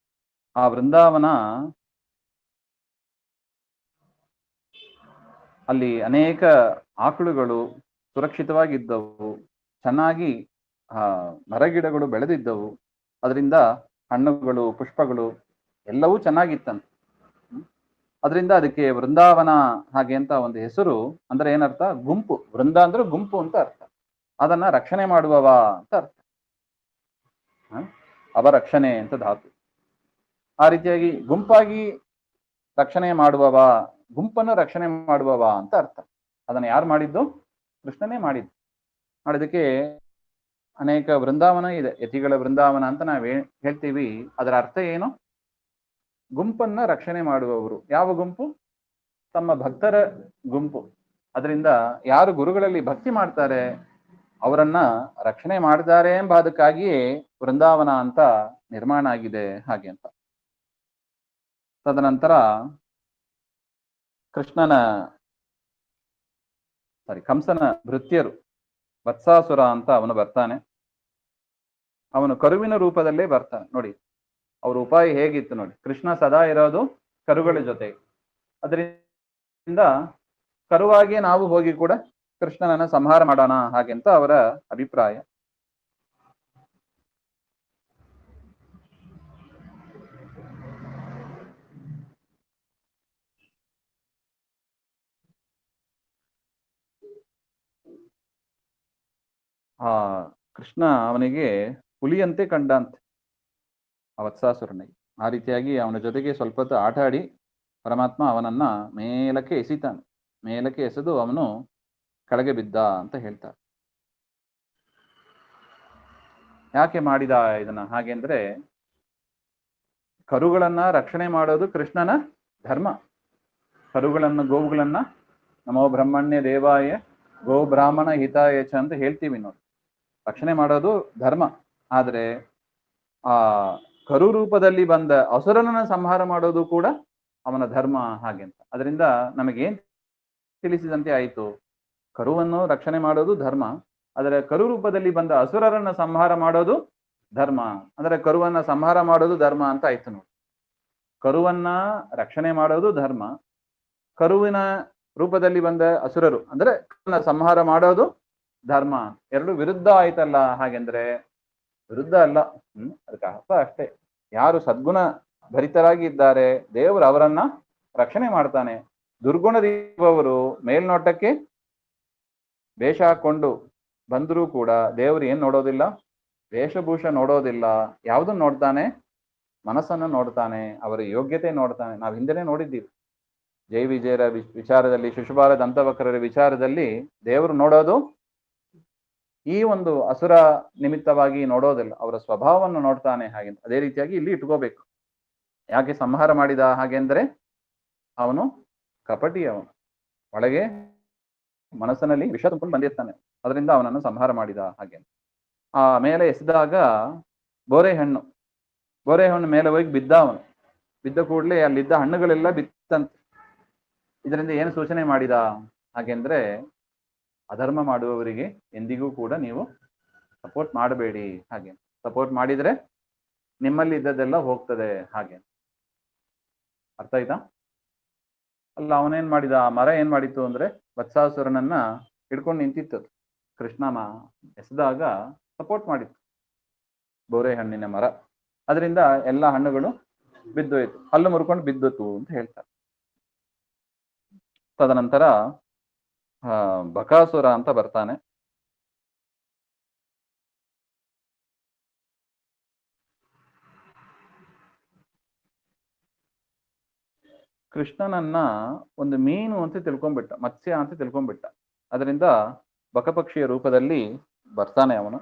ಆ ವೃಂದಾವನ ಅಲ್ಲಿ ಅನೇಕ ಆಕಳುಗಳು ಸುರಕ್ಷಿತವಾಗಿದ್ದವು, ಚೆನ್ನಾಗಿ ಮರಗಿಡಗಳು ಬೆಳೆದಿದ್ದವು, ಅದರಿಂದ ಹಣ್ಣುಗಳು, ಪುಷ್ಪಗಳು ಎಲ್ಲವೂ ಚೆನ್ನಾಗಿತ್ತಂತೆ. ಅದರಿಂದ ಅದಕ್ಕೆ ವೃಂದಾವನ ಹಾಗೆ ಅಂತ ಒಂದು ಹೆಸರು. ಅಂದ್ರೆ ಏನರ್ಥ? ಗುಂಪು. ವೃಂದ ಅಂದ್ರೆ ಗುಂಪು ಅಂತ ಅರ್ಥ. ಅದನ್ನ ರಕ್ಷಣೆ ಮಾಡುವವ ಅಂತ ಅರ್ಥ. ಅವರಕ್ಷಣೆ ಅಂತ ಧಾತು. ಆ ರೀತಿಯಾಗಿ ಗುಂಪಾಗಿ ರಕ್ಷಣೆ ಮಾಡುವವ, ಗುಂಪನ್ನು ರಕ್ಷಣೆ ಮಾಡುವವ ಅಂತ ಅರ್ಥ. ಅದನ್ನ ಯಾರು ಮಾಡಿದ್ದು? ಕೃಷ್ಣನೇ ಮಾಡಿದ್ದು. ಮಾಡೋದಕ್ಕೆ ಅನೇಕ ವೃಂದಾವನ ಇದೆ. ಯತಿಗಳ ವೃಂದಾವನ ಅಂತ ನಾವೇ ಹೇಳ್ತೀವಿ. ಅದರ ಅರ್ಥ ಏನು? ಗುಂಪನ್ನ ರಕ್ಷಣೆ ಮಾಡುವವರು. ಯಾವ ಗುಂಪು? ತಮ್ಮ ಭಕ್ತರ ಗುಂಪು. ಅದರಿಂದ ಯಾರು ಗುರುಗಳಲ್ಲಿ ಭಕ್ತಿ ಮಾಡ್ತಾರೆ ಅವರನ್ನ ರಕ್ಷಣೆ ಮಾಡ್ತಾರೆ ಎಂಬ ಅದಕ್ಕಾಗಿಯೇ ವೃಂದಾವನ ಅಂತ ನಿರ್ಮಾಣ ಆಗಿದೆ ಹಾಗೆ ಅಂತ. ತದನಂತರ ಕಂಸನ ಭೃತ್ಯರು, ವತ್ಸಾಸುರ ಅಂತ ಅವನು ಬರ್ತಾನೆ. ಅವನು ಕರುವಿನ ರೂಪದಲ್ಲೇ ಬರ್ತಾನೆ ನೋಡಿ. ಅವ್ರ ಉಪಾಯ ಹೇಗಿತ್ತು ನೋಡಿ, ಕೃಷ್ಣ ಸದಾ ಇರೋದು ಕರುಗಳ ಜೊತೆ, ಅದರಿಂದ ಕರುವಾಗಿ ನಾವು ಹೋಗಿ ಕೂಡ ಕೃಷ್ಣನನ್ನ ಸಂಹಾರ ಮಾಡೋಣ ಹಾಗೆಂತ ಅವರ ಅಭಿಪ್ರಾಯ. ಆ ಕೃಷ್ಣ ಅವನಿಗೆ ಹುಲಿಯಂತೆ ಕಂಡಂತೆ ಆ ವತ್ಸಾಸುರನಿಗೆ. ಆ ರೀತಿಯಾಗಿ ಅವನ ಜೊತೆಗೆ ಸ್ವಲ್ಪ ಹೊತ್ತು ಆಟ ಆಡಿ ಪರಮಾತ್ಮ ಅವನನ್ನ ಮೇಲಕ್ಕೆ ಎಸಿತಾನೆ. ಮೇಲಕ್ಕೆ ಎಸೆದು ಅವನು ಕೆಳಗೆ ಬಿದ್ದ ಅಂತ ಹೇಳ್ತಾರೆ. ಯಾಕೆ ಮಾಡಿದ ಇದನ್ನ ಹಾಗೆಂದ್ರೆ, ಕರುಗಳನ್ನ ರಕ್ಷಣೆ ಮಾಡೋದು ಕೃಷ್ಣನ ಧರ್ಮ. ಕರುಗಳನ್ನ, ಗೋವುಗಳನ್ನ ನಮೋ ಬ್ರಹ್ಮಣ್ಯ ದೇವಾಯ ಗೋ ಬ್ರಾಹ್ಮಣ ಹಿತಾಯ ಚ ಅಂತ ಹೇಳ್ತೀವಿ ನೋಡಿ. ರಕ್ಷಣೆ ಮಾಡೋದು ಧರ್ಮ. ಆದ್ರೆ ಆ ಕರು ರೂಪದಲ್ಲಿ ಬಂದ ಅಸುರನನ್ನ ಸಂಹಾರ ಮಾಡೋದು ಕೂಡ ಅವನ ಧರ್ಮ ಹಾಗೆಂತ. ಅದರಿಂದ ನಮಗೇನ್ ತಿಳಿಸಿದಂತೆ ಆಯಿತು, ಕರುವನ್ನು ರಕ್ಷಣೆ ಮಾಡೋದು ಧರ್ಮ, ಆದರೆ ಕರು ರೂಪದಲ್ಲಿ ಬಂದ ಅಸುರರನ್ನ ಸಂಹಾರ ಮಾಡೋದು ಧರ್ಮ. ಅಂದ್ರೆ ಕರುವನ್ನ ಸಂಹಾರ ಮಾಡೋದು ಧರ್ಮ ಅಂತ ಆಯ್ತು ನೋಡಿ. ಕರುವನ್ನ ರಕ್ಷಣೆ ಮಾಡೋದು ಧರ್ಮ, ಕರುವಿನ ರೂಪದಲ್ಲಿ ಬಂದ ಅಸುರರು ಅಂದ್ರೆ ಸಂಹಾರ ಮಾಡೋದು ಧರ್ಮ. ಎರಡು ವಿರುದ್ಧ ಆಯ್ತಲ್ಲ. ಹಾಗೆಂದ್ರೆ ವಿರುದ್ಧ ಅಲ್ಲ. ಅದಕ್ಕೆ ಅರ್ಥ ಅಷ್ಟೇ, ಯಾರು ಸದ್ಗುಣ ಭರಿತರಾಗಿ ಇದ್ದಾರೆ ದೇವರು ಅವರನ್ನ ರಕ್ಷಣೆ ಮಾಡ್ತಾನೆ. ದುರ್ಗುಣದವರು ಮೇಲ್ನೋಟಕ್ಕೆ ವೇಷ ಹಾಕೊಂಡು ಬಂದರೂ ಕೂಡ ದೇವರು ಏನ್ ನೋಡೋದಿಲ್ಲ, ವೇಷಭೂಷ ನೋಡೋದಿಲ್ಲ. ಯಾವುದನ್ನು ನೋಡ್ತಾನೆ? ಮನಸ್ಸನ್ನು ನೋಡ್ತಾನೆ, ಅವರ ಯೋಗ್ಯತೆ ನೋಡ್ತಾನೆ. ನಾವು ಹಿಂದೆನೆ ನೋಡಿದ್ದೀವಿ ಜೈ ವಿಜಯರ ವಿಚಾರದಲ್ಲಿ, ಶಿಶುಪಾಲ ದಂತವಕ್ರರ ವಿಚಾರದಲ್ಲಿ ದೇವರು ನೋಡೋದು ಈ ಒಂದು ಅಸುರ ನಿಮಿತ್ತವಾಗಿ ನೋಡೋದಿಲ್ಲ, ಅವರ ಸ್ವಭಾವವನ್ನು ನೋಡ್ತಾನೆ. ಹಾಗೆ ಅದೇ ರೀತಿಯಾಗಿ ಇಲ್ಲಿ ಇಟ್ಕೋಬೇಕು. ಯಾಕೆ ಸಂಹಾರ ಮಾಡಿದ ಹಾಗೆಂದ್ರೆ ಅವನು ಕಪಟಿ, ಅವನು ಒಳಗೆ ಮನಸ್ಸಿನಲ್ಲಿ ವಿಷ ತುಂಬಿಕೊಂಡು ಬಂದಿರ್ತಾನೆ, ಅದರಿಂದ ಅವನನ್ನು ಸಂಹಾರ ಮಾಡಿದ ಹಾಗೆ. ಆ ಮೇಲೆ ಎಸೆದಾಗ ಬೋರೆ ಹಣ್ಣು ಮೇಲೆ ಹೋಗಿ ಬಿದ್ದ. ಅವನು ಬಿದ್ದ ಕೂಡಲೇ ಅಲ್ಲಿದ್ದ ಹಣ್ಣುಗಳೆಲ್ಲ ಬಿತ್ತಂತೆ. ಇದರಿಂದ ಏನು ಸೂಚನೆ ಮಾಡಿದ ಹಾಗೆಂದ್ರೆ, ಅಧರ್ಮ ಮಾಡುವವರಿಗೆ ಎಂದಿಗೂ ಕೂಡ ನೀವು ಸಪೋರ್ಟ್ ಮಾಡಬೇಡಿ. ಹಾಗೆ ಸಪೋರ್ಟ್ ಮಾಡಿದ್ರೆ ನಿಮ್ಮಲ್ಲಿ ಇದ್ದದೆಲ್ಲ ಹೋಗ್ತದೆ. ಹಾಗೆ ಅರ್ಥ ಆಯ್ತಾ? ಅಲ್ಲ, ಅವನೇನ್ ಮಾಡಿದ, ಆ ಮರ ಏನ್ ಮಾಡಿತ್ತು ಅಂದ್ರೆ ವತ್ಸಾಸುರನನ್ನ ಹಿಡ್ಕೊಂಡು ನಿಂತಿತ್ತು. ಕೃಷ್ಣ ಎಸೆದಾಗ ಸಪೋರ್ಟ್ ಮಾಡಿತ್ತು ಬೋರೆ ಹಣ್ಣಿನ ಮರ, ಅದರಿಂದ ಎಲ್ಲ ಹಣ್ಣುಗಳು ಬಿದ್ದೋಯ್ತು, ಹಲ್ಲು ಮುರ್ಕೊಂಡು ಬಿದ್ದೋತು ಅಂತ ಹೇಳ್ತಾರೆ. ತದನಂತರ ಬಕಾಸುರ ಅಂತ ಬರ್ತಾನೆ. ಕೃಷ್ಣನನ್ನ ಒಂದು ಮೀನು ಅಂತ ತಿಳ್ಕೊಂಡ್ಬಿಟ್ಟ, ಮತ್ಸ್ಯ ಅಂತ ತಿಳ್ಕೊಂಡ್ಬಿಟ್ಟ. ಅದರಿಂದ ಬಕಪಕ್ಷಿಯ ರೂಪದಲ್ಲಿ ಬರ್ತಾನೆ ಅವನು.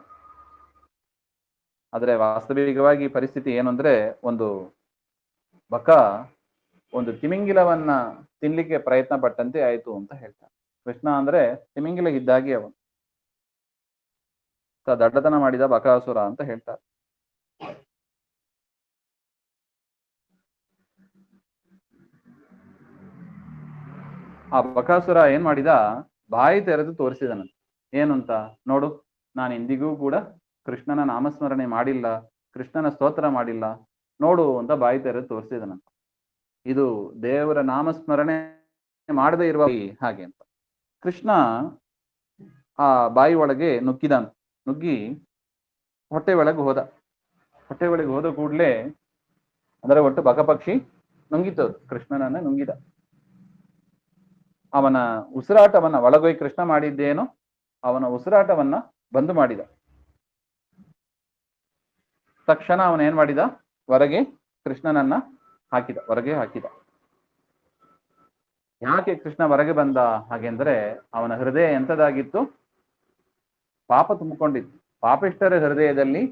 ಆದ್ರೆ ವಾಸ್ತವಿಕವಾಗಿ ಪರಿಸ್ಥಿತಿ ಏನು ಅಂದ್ರೆ, ಒಂದು ಬಕ ಒಂದು ತಿಮಿಂಗಿಲವನ್ನ ತಿನ್ಲಿಕ್ಕೆ ಪ್ರಯತ್ನ ಪಟ್ಟಂತೆ ಆಯ್ತು ಅಂತ ಹೇಳ್ತಾರೆ. ಕೃಷ್ಣ ಅಂದ್ರೆ ತಿಮಿಂಗಿಲ ಇದ್ದಾಗಿ ಅವನು ದಡ್ಡತನ ಮಾಡಿದ ಬಕಾಸುರ ಅಂತ ಹೇಳ್ತಾರೆ. ಆ ಬಕಾಸುರ ಏನ್ ಮಾಡಿದ, ಬಾಯಿ ತೆರೆದು ತೋರಿಸಿದನಂತೆ. ಏನು ಅಂತ ನೋಡು, ನಾನು ಎಂದಿಗೂ ಕೂಡ ಕೃಷ್ಣನ ನಾಮಸ್ಮರಣೆ ಮಾಡಿಲ್ಲ, ಕೃಷ್ಣನ ಸ್ತೋತ್ರ ಮಾಡಿಲ್ಲ, ನೋಡು ಅಂತ ಬಾಯಿ ತೆರೆದು ತೋರಿಸಿದನಂತ. ಇದು ದೇವರ ನಾಮಸ್ಮರಣೆ ಮಾಡದೇ ಇರುವ ಹಾಗೆ ಅಂತ. ಕೃಷ್ಣ ಆ ಬಾಯಿ ಒಳಗೆ ನುಗ್ಗಿ ಹೊಟ್ಟೆ ಒಳಗೆ ಹೋದ ಕೂಡಲೇ ಅದರ ಒಟ್ಟು ಬಕಪಕ್ಷಿ ನುಂಗಿತದು, ಕೃಷ್ಣನನ್ನ ನುಂಗಿದ. ಅವನ ಉಸಿರಾಟವನ್ನ ಒಳಗೊಯ್ ಕೃಷ್ಣ ಮಾಡಿದ್ದೇನೋ ಅವನ ಉಸಿರಾಟವನ್ನ ಬಂದು ಮಾಡಿದ. ತಕ್ಷಣ ಅವನ ಏನ್ ಮಾಡಿದ, ಹೊರಗೆ ಕೃಷ್ಣನನ್ನ ಹೊರಗೆ ಹಾಕಿದ. ಯಾಕೆ ಕೃಷ್ಣ ಹೊರಗೆ ಬಂದ ಹಾಗೆಂದ್ರೆ, ಅವನ ಹೃದಯ ಎಂಥದಾಗಿತ್ತು, ಪಾಪ ತುಂಬಿಕೊಂಡಿತ್ತು. ಪಾಪಿಷ್ಠರ ಹೃದಯದಲ್ಲಿ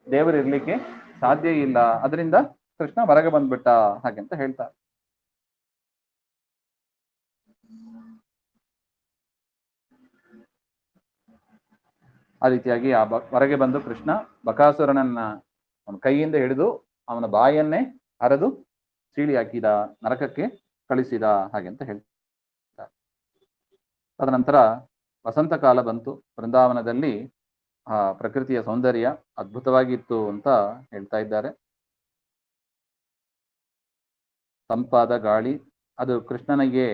ದೇವರಿರ್ಲಿಕ್ಕೆ ಸಾಧ್ಯ ಇಲ್ಲ, ಅದರಿಂದ ಕೃಷ್ಣ ಹೊರಗೆ ಬಂದ್ಬಿಟ್ಟ ಹಾಗೆಂತ ಹೇಳ್ತಾರೆ. ಆ ರೀತಿಯಾಗಿ ಹೊರಗೆ ಬಂದು ಕೃಷ್ಣ ಬಕಾಸುರನನ್ನ ಅವನ ಕೈಯಿಂದ ಹಿಡಿದು ಅವನ ಬಾಯನ್ನೇ ಹರಿದು ಸೀಳಿ ಹಾಕಿದ, ನರಕಕ್ಕೆ ಕಳಿಸಿದ ಹಾಗೆಂತ ಹೇಳ್ತಾರೆ. ತದನಂತರ ವಸಂತ ಕಾಲ ಬಂತು. ಬೃಂದಾವನದಲ್ಲಿ ಆ ಪ್ರಕೃತಿಯ ಸೌಂದರ್ಯ ಅದ್ಭುತವಾಗಿತ್ತು ಅಂತ ಹೇಳ್ತಾ ಇದ್ದಾರೆ. ತಂಪಾದ ಗಾಳಿ ಅದು ಕೃಷ್ಣನಿಗೆ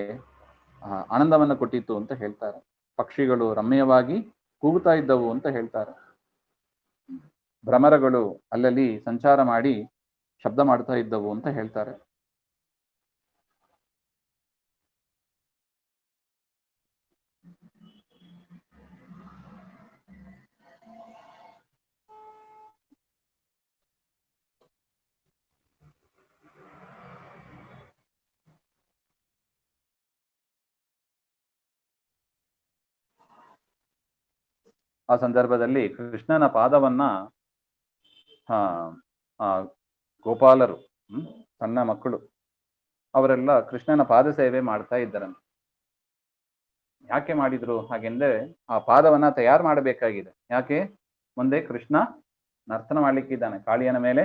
ಆನಂದವನ್ನು ಕೊಟ್ಟಿತ್ತು ಅಂತ ಹೇಳ್ತಾರೆ. ಪಕ್ಷಿಗಳು ರಮ್ಯವಾಗಿ ಕೂಗುತ್ತಾ ಇದ್ದವು ಅಂತ ಹೇಳ್ತಾರೆ. ಭ್ರಮರಗಳು ಅಲ್ಲಲ್ಲಿ ಸಂಚಾರ ಮಾಡಿ ಶಬ್ದ ಮಾಡ್ತಾ ಇದ್ದವು ಅಂತ ಹೇಳ್ತಾರೆ. ಆ ಸಂದರ್ಭದಲ್ಲಿ ಕೃಷ್ಣನ ಪಾದವನ್ನ ಗೋಪಾಲರು, ಸಣ್ಣ ಮಕ್ಕಳು ಅವರೆಲ್ಲ ಕೃಷ್ಣನ ಪಾದ ಸೇವೆ ಮಾಡ್ತಾ ಇದ್ದಾರಂತೆ. ಯಾಕೆ ಮಾಡಿದ್ರು ಹಾಗೆಂದ್ರೆ ಆ ಪಾದವನ್ನ ತಯಾರು ಮಾಡಬೇಕಾಗಿದೆ. ಯಾಕೆ? ಮುಂದೆ ಕೃಷ್ಣ ನರ್ತನ ಮಾಡ್ಲಿಕ್ಕಿದ್ದಾನೆ, ಕಾಳಿಯನ ಮೇಲೆ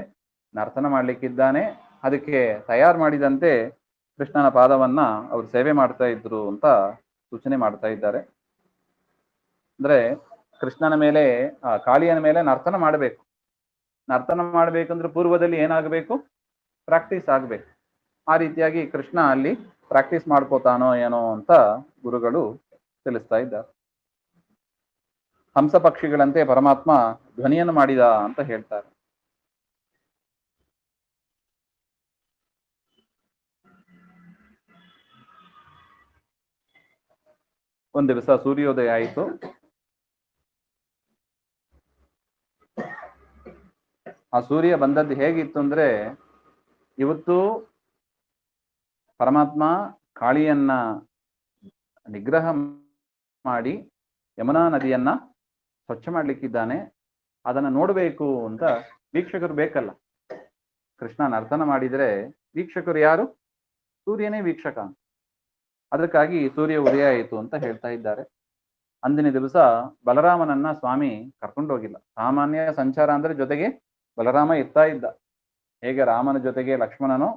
ನರ್ತನ ಮಾಡ್ಲಿಕ್ಕಿದ್ದಾನೆ. ಅದಕ್ಕೆ ತಯಾರು ಮಾಡಿದಂತೆ ಕೃಷ್ಣನ ಪಾದವನ್ನ ಅವರು ಸೇವೆ ಮಾಡ್ತಾ ಇದ್ರು ಅಂತ ಸೂಚನೆ ಮಾಡ್ತಾ ಇದ್ದಾರೆ. ಅಂದ್ರೆ ಕೃಷ್ಣನ ಮೇಲೆ ಕಾಳಿಯನ ಮೇಲೆ ನರ್ತನ ಮಾಡಬೇಕು. ನರ್ತನ ಮಾಡ್ಬೇಕಂದ್ರೆ ಪೂರ್ವದಲ್ಲಿ ಏನಾಗಬೇಕು? ಪ್ರಾಕ್ಟೀಸ್ ಆಗ್ಬೇಕು. ಆ ರೀತಿಯಾಗಿ ಕೃಷ್ಣ ಅಲ್ಲಿ ಪ್ರಾಕ್ಟೀಸ್ ಮಾಡ್ಕೋತಾನೋ ಏನೋ ಅಂತ ಗುರುಗಳು ತಿಳಿಸ್ತಾ ಇದ್ದಾರೆ. ಹಂಸ ಪಕ್ಷಿಗಳಂತೆ ಪರಮಾತ್ಮ ಧ್ವನಿಯನ್ನು ಮಾಡಿದ ಅಂತ ಹೇಳ್ತಾರೆ. ಒಂದ್ ದಿವಸ ಸೂರ್ಯೋದಯ ಆಯಿತು. ಆ ಸೂರ್ಯ ಬಂದದ್ದು ಹೇಗಿತ್ತು ಅಂದ್ರೆ, ಇವತ್ತು ಪರಮಾತ್ಮ ಕಾಳಿಯನ್ನ ನಿಗ್ರಹ ಮಾಡಿ ಯಮುನಾ ನದಿಯನ್ನ ಸ್ವಚ್ಛ ಮಾಡ್ಲಿಕ್ಕಿದ್ದಾನೆ, ಅದನ್ನ ನೋಡ್ಬೇಕು ಅಂತ ವೀಕ್ಷಕರು ಬೇಕಲ್ಲ. ಕೃಷ್ಣ ನರ್ತನ ಮಾಡಿದ್ರೆ ವೀಕ್ಷಕರು ಯಾರು? ಸೂರ್ಯನೇ ವೀಕ್ಷಕ. ಅದಕ್ಕಾಗಿ ಸೂರ್ಯ ಉದಯ ಆಯಿತು ಅಂತ ಹೇಳ್ತಾ ಇದ್ದಾರೆ. ಅಂದಿನ ದಿವಸ ಬಲರಾಮನನ್ನ ಸ್ವಾಮಿ ಕರ್ಕೊಂಡೋಗಿಲ್ಲ. ಸಾಮಾನ್ಯ ಸಂಚಾರ ಅಂದ್ರೆ ಜೊತೆಗೆ ಬಲರಾಮ ಇರ್ತಾ ಇದ್ದ. ಹೇಗೆ ರಾಮನ ಜೊತೆಗೆ ಲಕ್ಷ್ಮಣನು,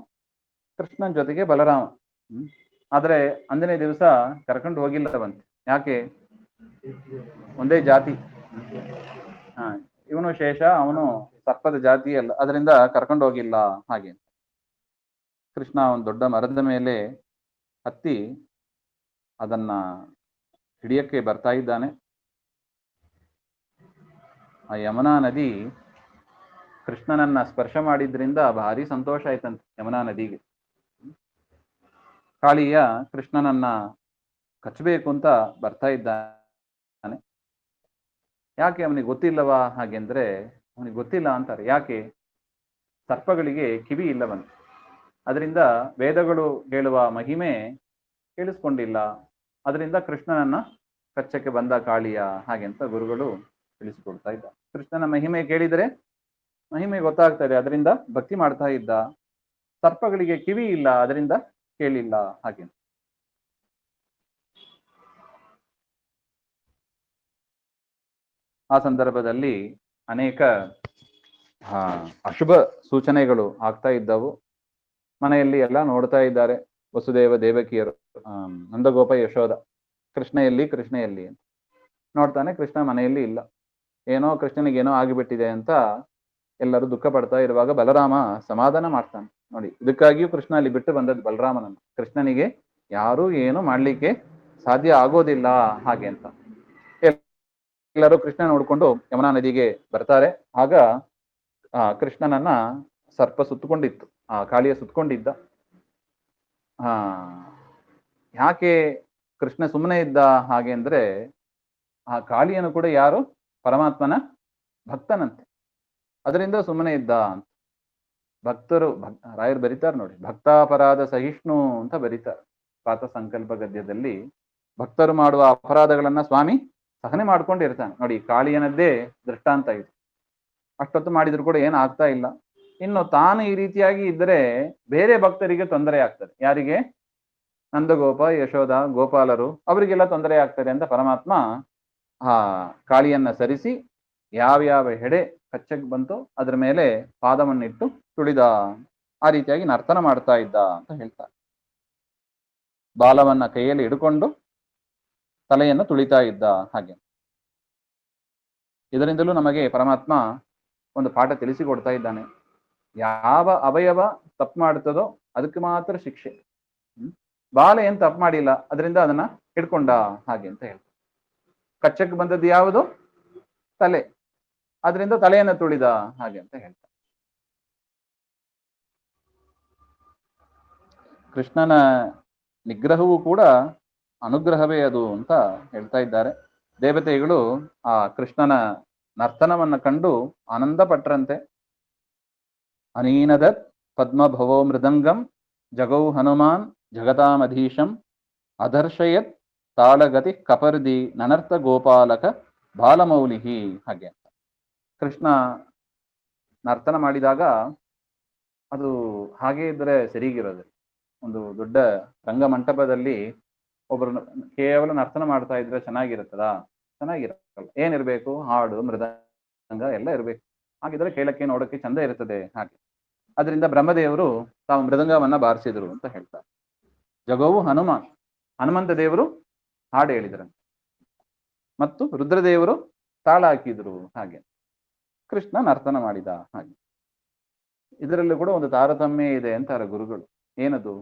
ಕೃಷ್ಣನ ಜೊತೆಗೆ ಬಲರಾಮ. ಆದ್ರೆ ಅಂದಿನ ದಿವಸ ಕರ್ಕೊಂಡು ಹೋಗಿಲ್ಲವಂತೆ. ಯಾಕೆ? ಒಂದೇ ಜಾತಿ. ಇವನು ಶೇಷ, ಅವನು ಸರ್ಪದ ಜಾತಿ ಅಲ್ಲ, ಅದರಿಂದ ಕರ್ಕೊಂಡು ಹೋಗಿಲ್ಲ. ಹಾಗೆ ಕೃಷ್ಣ ಒಂದು ದೊಡ್ಡ ಮರದ ಮೇಲೆ ಹತ್ತಿ ಅದನ್ನ ಹಿಡಿಯಕ್ಕೆ ಬರ್ತಾ ಇದ್ದಾನೆ. ಆ ಯಮುನಾ ನದಿ ಕೃಷ್ಣನನ್ನ ಸ್ಪರ್ಶ ಮಾಡಿದ್ರಿಂದ ಭಾರಿ ಸಂತೋಷ ಆಯ್ತಂತೆ ಯಮುನಾ ನದಿಗೆ. ಕಾಳಿಯ ಕೃಷ್ಣನನ್ನ ಕಚ್ಚಬೇಕು ಅಂತ ಬರ್ತಾ ಇದ್ದಾನೆ. ಯಾಕೆ? ಅವನಿಗೆ ಗೊತ್ತಿಲ್ಲವಾ ಹಾಗೆಂದ್ರೆ ಅವನಿಗೆ ಗೊತ್ತಿಲ್ಲ ಅಂತಾರೆ. ಯಾಕೆ? ಸರ್ಪಗಳಿಗೆ ಕಿವಿ ಇಲ್ಲವಂತೆ. ಅದರಿಂದ ವೇದಗಳು ಹೇಳುವ ಮಹಿಮೆ ಕೇಳಿಸ್ಕೊಂಡಿಲ್ಲ. ಅದರಿಂದ ಕೃಷ್ಣನನ್ನ ಕಚ್ಚಕ್ಕೆ ಬಂದ ಕಾಳಿಯ ಹಾಗೆಂತ ಗುರುಗಳು ತಿಳಿಸಿಕೊಡ್ತಾ ಇದ್ದ. ಕೃಷ್ಣನ ಮಹಿಮೆ ಕೇಳಿದರೆ ಮಹಿಮೆ ಗೊತ್ತಾಗ್ತದೆ, ಅದರಿಂದ ಭಕ್ತಿ ಮಾಡ್ತಾ ಇದ್ದ. ಸರ್ಪಗಳಿಗೆ ಕಿವಿ ಇಲ್ಲ, ಅದರಿಂದ ಕೇಳಿಲ್ಲ. ಹಾಗೆ ಆ ಸಂದರ್ಭದಲ್ಲಿ ಅನೇಕ ಅಶುಭ ಸೂಚನೆಗಳು ಆಗ್ತಾ ಇದ್ದವು. ಮನೆಯಲ್ಲಿ ಎಲ್ಲ ನೋಡ್ತಾ ಇದ್ದಾರೆ. ವಸುದೇವ ದೇವಕಿಯರು, ನಂದಗೋಪ ಯಶೋಧ, ಕೃಷ್ಣ ಎಲ್ಲಿ ಕೃಷ್ಣ ಎಲ್ಲಿ ಅಂತ ನೋಡ್ತಾನೆ. ಕೃಷ್ಣ ಮನೆಯಲ್ಲಿ ಇಲ್ಲ. ಏನೋ ಕೃಷ್ಣನಿಗೇನೋ ಆಗಿಬಿಟ್ಟಿದೆ ಅಂತ ಎಲ್ಲರೂ ದುಃಖ ಪಡ್ತಾ ಇರುವಾಗ ಬಲರಾಮ ಸಮಾಧಾನ ಮಾಡ್ತಾನೆ. ನೋಡಿ, ಇದಕ್ಕಾಗಿಯೂ ಕೃಷ್ಣ ಅಲ್ಲಿ ಬಿಟ್ಟು ಬಂದದ್ದು ಬಲರಾಮನನ್ನು. ಕೃಷ್ಣನಿಗೆ ಯಾರೂ ಏನು ಮಾಡ್ಲಿಕ್ಕೆ ಸಾಧ್ಯ ಆಗೋದಿಲ್ಲ ಹಾಗೆ ಅಂತ. ಎಲ್ಲರೂ ಕೃಷ್ಣ ನೋಡ್ಕೊಂಡು ಯಮುನಾ ನದಿಗೆ ಬರ್ತಾರೆ. ಆಗ ಕೃಷ್ಣನನ್ನ ಸರ್ಪ ಸುತ್ತಕೊಂಡಿತ್ತು, ಕಾಳಿಯ ಸುತ್ತಕೊಂಡಿದ್ದ. ಯಾಕೆ ಕೃಷ್ಣ ಸುಮ್ಮನೆ ಇದ್ದ ಹಾಗೆ ಅಂದ್ರೆ, ಆ ಕಾಳಿಯನು ಕೂಡ ಯಾರು? ಪರಮಾತ್ಮನ ಭಕ್ತನಂತೆ. ಅದರಿಂದ ಸುಮ್ಮನೆ ಇದ್ದ ಅಂತ ಭಕ್ತರು ರಾಯರು ಬರೀತಾರೆ ನೋಡಿ. ಭಕ್ತಾಪರಾಧ ಸಹಿಷ್ಣು ಅಂತ ಬರೀತಾರೆ ಪಾತ ಸಂಕಲ್ಪ ಗದ್ಯದಲ್ಲಿ. ಭಕ್ತರು ಮಾಡುವ ಅಪರಾಧಗಳನ್ನ ಸ್ವಾಮಿ ಸಹನೆ ಮಾಡ್ಕೊಂಡಿರ್ತಾನೆ ನೋಡಿ. ಕಾಳಿಯನದ್ದೇ ದೃಷ್ಟಾಂತ ಇದು. ಅಷ್ಟೊತ್ತು ಮಾಡಿದ್ರು ಕೂಡ ಏನು ಆಗ್ತಾ ಇಲ್ಲ. ಇನ್ನು ತಾನು ಈ ರೀತಿಯಾಗಿ ಇದ್ದರೆ ಬೇರೆ ಭಕ್ತರಿಗೆ ತೊಂದರೆ ಆಗ್ತದೆ. ಯಾರಿಗೆ? ನಂದಗೋಪ ಯಶೋಧ ಗೋಪಾಲರು, ಅವರಿಗೆಲ್ಲ ತೊಂದರೆ ಆಗ್ತದೆ ಅಂತ ಪರಮಾತ್ಮ ಕಾಳಿಯನ್ನ ಸರಿಸಿ ಯಾವ್ಯಾವ ಹೆಡೆ ಕಚ್ಚಕ್ ಬಂತು ಅದ್ರ ಮೇಲೆ ಪಾದವನ್ನಿಟ್ಟು ತುಳಿದ. ಆ ರೀತಿಯಾಗಿ ನರ್ತನ ಮಾಡ್ತಾ ಇದ್ದ ಅಂತ ಹೇಳ್ತಾರೆ. ಬಾಲವನ್ನ ಕೈಯಲ್ಲಿ ಹಿಡ್ಕೊಂಡು ತಲೆಯನ್ನು ತುಳಿತಾ ಇದ್ದ ಹಾಗೆ. ಇದರಿಂದಲೂ ನಮಗೆ ಪರಮಾತ್ಮ ಒಂದು ಪಾಠ ತಿಳಿಸಿಕೊಡ್ತಾ ಇದ್ದಾನೆ. ಯಾವ ಅವಯವ ತಪ್ಪು ಮಾಡುತ್ತದೋ ಅದಕ್ಕೆ ಮಾತ್ರ ಶಿಕ್ಷೆ. ಬಾಲೆ ಏನ್ ತಪ್ಪು ಮಾಡಿಲ್ಲ, ಅದರಿಂದ ಅದನ್ನ ಹಿಡ್ಕೊಂಡ ಹಾಗೆ ಅಂತ ಹೇಳ್ತಾರೆ. ಕಚ್ಚಕ್ಕೆ ಬಂದದ್ದು ಯಾವುದು? ತಲೆ, ಅದರಿಂದ ತಲೆಯನ್ನು ತುಳಿದ ಹಾಗೆ ಅಂತ ಹೇಳ್ತಾರೆ. ಕೃಷ್ಣನ ನಿಗ್ರಹವೂ ಕೂಡ ಅನುಗ್ರಹವೇ ಅದು ಅಂತ ಹೇಳ್ತಾ ಇದ್ದಾರೆ. ದೇವತೆಗಳು ಆ ಕೃಷ್ಣನ ನರ್ತನವನ್ನ ಕಂಡು ಆನಂದ ಪಟ್ರಂತೆ. ಅನೀನದತ್ ಪದ್ಮಭವೋ ಮೃದಂಗಂ ಜಗೌ ಹನುಮಾನ್ ಜಗತಾಮಧೀಶಂ ಅದರ್ಶಯತ್ ತಾಳಗತಿ ಕಪರ್ದಿ ನನರ್ಥ ಗೋಪಾಲಕ ಬಾಲಮೌಲಿಹಿ ಹಾಗೆ ಅಂತ. ಕೃಷ್ಣ ನರ್ತನ ಮಾಡಿದಾಗ ಅದು ಹಾಗೆ ಇದ್ರೆ ಸರಿಗಿರೋದು. ಒಂದು ದೊಡ್ಡ ರಂಗಮಂಟಪದಲ್ಲಿ ಒಬ್ಬರು ಕೇವಲ ನರ್ತನ ಮಾಡ್ತಾ ಇದ್ರೆ ಚೆನ್ನಾಗಿರುತ್ತದ? ಚೆನ್ನಾಗಿರಲ್ಲ. ಏನಿರ್ಬೇಕು? ಹಾಡು, ಮೃದಂಗ ಎಲ್ಲ ಇರ್ಬೇಕು. ಹಾಗಿದ್ರೆ ಕೇಳಕ್ಕೆ ನೋಡಕ್ಕೆ ಚಂದ ಇರ್ತದೆ ಹಾಗೆ. ಅದರಿಂದ ಬ್ರಹ್ಮದೇವರು ತಾವು ಮೃದಂಗವನ್ನ ಬಾರಿಸಿದ್ರು ಅಂತ ಹೇಳ್ತಾರೆ. ಜಗವು ಹನುಮಾನ್, ಹನುಮಂತ ದೇವರು ಹಾಡು ಹೇಳಿದ್ರಂತೆ, ಮತ್ತು ರುದ್ರದೇವರು ತಾಳ ಹಾಕಿದ್ರು ಹಾಗೆ. ಕೃಷ್ಣ ನರ್ತನ ಮಾಡಿದ ಹಾಗೆ. ಇದರಲ್ಲೂ ಕೂಡ ಒಂದು ತಾರತಮ್ಯ ಇದೆ ಅಂತಾರೆ ಗುರುಗಳು. ಏನದು?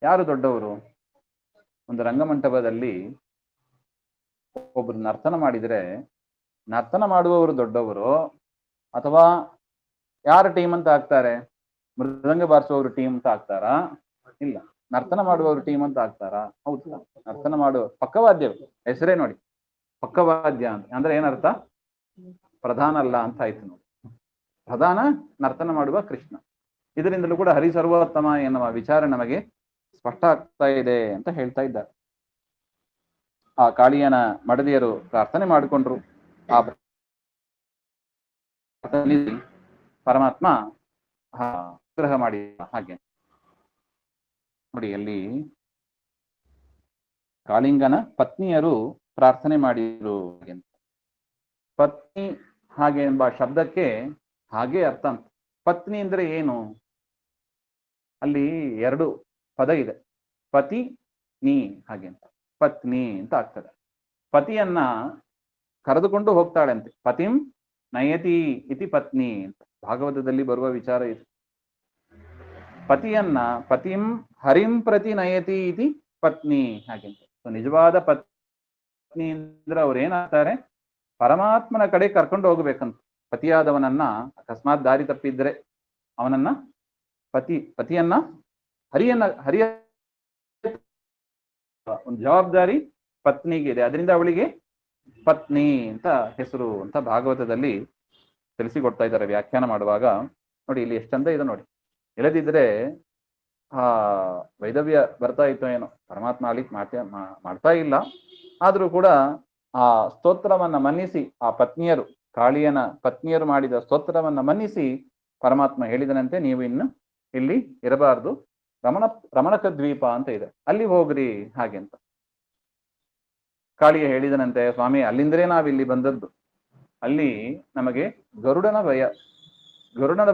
ಯಾರು ದೊಡ್ಡವರು? ಒಂದು ರಂಗಮಂಟಪದಲ್ಲಿ ಒಬ್ರು ನರ್ತನ ಮಾಡಿದ್ರೆ ನರ್ತನ ಮಾಡುವವರು ದೊಡ್ಡವರು, ಅಥವಾ ಯಾರ ಟೀಮ್ ಅಂತ ಆಗ್ತಾರೆ? ಮೃದಂಗ ಬಾರಿಸುವವರು ಟೀಮ್ ಅಂತ ಆಗ್ತಾರಾ? ಇಲ್ಲ, ನರ್ತನ ಮಾಡುವವರು ಟೀಮ್ ಅಂತ ಆಗ್ತಾರಾ? ಹೌದು, ನರ್ತನ ಮಾಡುವ ಪಕ್ಕವಾದ್ಯ ಹೆಸರೇ ನೋಡಿ, ಪಕ್ಕವಾದ್ಯ ಅಂತ ಅಂದ್ರೆ ಏನರ್ಥ? ಪ್ರಧಾನ ಅಲ್ಲ ಅಂತ ಆಯ್ತು ನೋಡಿ. ಪ್ರಧಾನ ನರ್ತನ ಮಾಡುವ ಕೃಷ್ಣ. ಇದರಿಂದಲೂ ಕೂಡ ಹರಿ ಸರ್ವೋತ್ತಮ ಎನ್ನುವ ವಿಚಾರ ನಮಗೆ ಸ್ಪಷ್ಟ ಆಗ್ತಾ ಇದೆ ಅಂತ ಹೇಳ್ತಾ ಇದ್ದಾರೆ. ಆ ಕಾಳಿಯನ ಮಡದಿಯರು ಪ್ರಾರ್ಥನೆ ಮಾಡಿಕೊಂಡ್ರು. ಆ ಪರಮಾತ್ಮ ಅನುಗ್ರಹ ಮಾಡಿ ಹಾಗೆ ನೋಡಿ. ಅಲ್ಲಿ ಕಾಳಿಂಗನ ಪತ್ನಿಯರು ಪ್ರಾರ್ಥನೆ ಮಾಡಿದ್ರು. ಪತ್ನಿ ಹಾಗೆ ಎಂಬ ಶಬ್ದಕ್ಕೆ ಹಾಗೆ ಅರ್ಥ ಅಂತ. ಪತ್ನಿ ಅಂದ್ರೆ ಏನು? ಅಲ್ಲಿ ಎರಡು ಪದ ಇದೆ, ಪತಿ ನೀ ಹಾಗೆ ಅಂತ. ಪತ್ನಿ ಅಂತ ಆಗ್ತದೆ. ಪತಿಯನ್ನ ಕರೆದುಕೊಂಡು ಹೋಗ್ತಾಳಂತೆ. ಪತಿಂ ನಯತಿ ಇತಿ ಪತ್ನಿ ಅಂತ ಭಾಗವತದಲ್ಲಿ ಬರುವ ವಿಚಾರ ಇದು. ಪತಿಯನ್ನ ಪತಿಂ ಹರಿಂ ಪ್ರತಿ ನಯತಿ ಇತಿ ಪತ್ನಿ ಹಾಗೆ ಅಂತ. ನಿಜವಾದ ಪತ್ನಿ ಅಂದ್ರೆ ಅವ್ರು ಏನಾಗ್ತಾರೆ? ಪರಮಾತ್ಮನ ಕಡೆ ಕರ್ಕೊಂಡು ಹೋಗ್ಬೇಕಂತ. ಪತಿಯಾದವನನ್ನ ಅಕಸ್ಮಾತ್ ದಾರಿ ತಪ್ಪಿದ್ರೆ ಅವನನ್ನ ಪತಿಯನ್ನ ಹರಿಯ ಒಂದು ಜವಾಬ್ದಾರಿ ಪತ್ನಿಗೆ ಇದೆ. ಅದರಿಂದ ಅವಳಿಗೆ ಪತ್ನಿ ಅಂತ ಹೆಸರು ಅಂತ ಭಾಗವತದಲ್ಲಿ ತಿಳಿಸಿಕೊಡ್ತಾ ಇದ್ದಾರೆ ವ್ಯಾಖ್ಯಾನ ಮಾಡುವಾಗ. ನೋಡಿ ಇಲ್ಲಿ ಎಷ್ಟು ಚಂದ ಇದೆ ನೋಡಿ. ಇಲ್ಲದಿದ್ರೆ ವೈದವ್ಯ ಬರ್ತಾ ಇತ್ತು ಏನೋ, ಪರಮಾತ್ಮ ಅಲಿಕ್ ಮಾಡ್ತಾ ಇಲ್ಲ. ಆದ್ರೂ ಕೂಡ ಆ ಸ್ತೋತ್ರವನ್ನ ಮನ್ನಿಸಿ, ಆ ಪತ್ನಿಯರು, ಕಾಳಿಯನ ಪತ್ನಿಯರು ಮಾಡಿದ ಸ್ತೋತ್ರವನ್ನ ಮನ್ನಿಸಿ ಪರಮಾತ್ಮ ಹೇಳಿದನಂತೆ, ನೀವು ಇನ್ನು ಇಲ್ಲಿ ಇರಬಾರ್ದು, ರಮಣಕ ದ್ವೀಪ ಅಂತ ಇದೆ, ಅಲ್ಲಿ ಹೋಗ್ರಿ ಹಾಗೆ ಅಂತ. ಕಾಳಿಯ ಹೇಳಿದನಂತೆ, ಸ್ವಾಮಿ ಅಲ್ಲಿಂದ್ರೆ ನಾವಿಲ್ಲಿ ಬಂದದ್ದು, ಅಲ್ಲಿ ನಮಗೆ ಗರುಡನ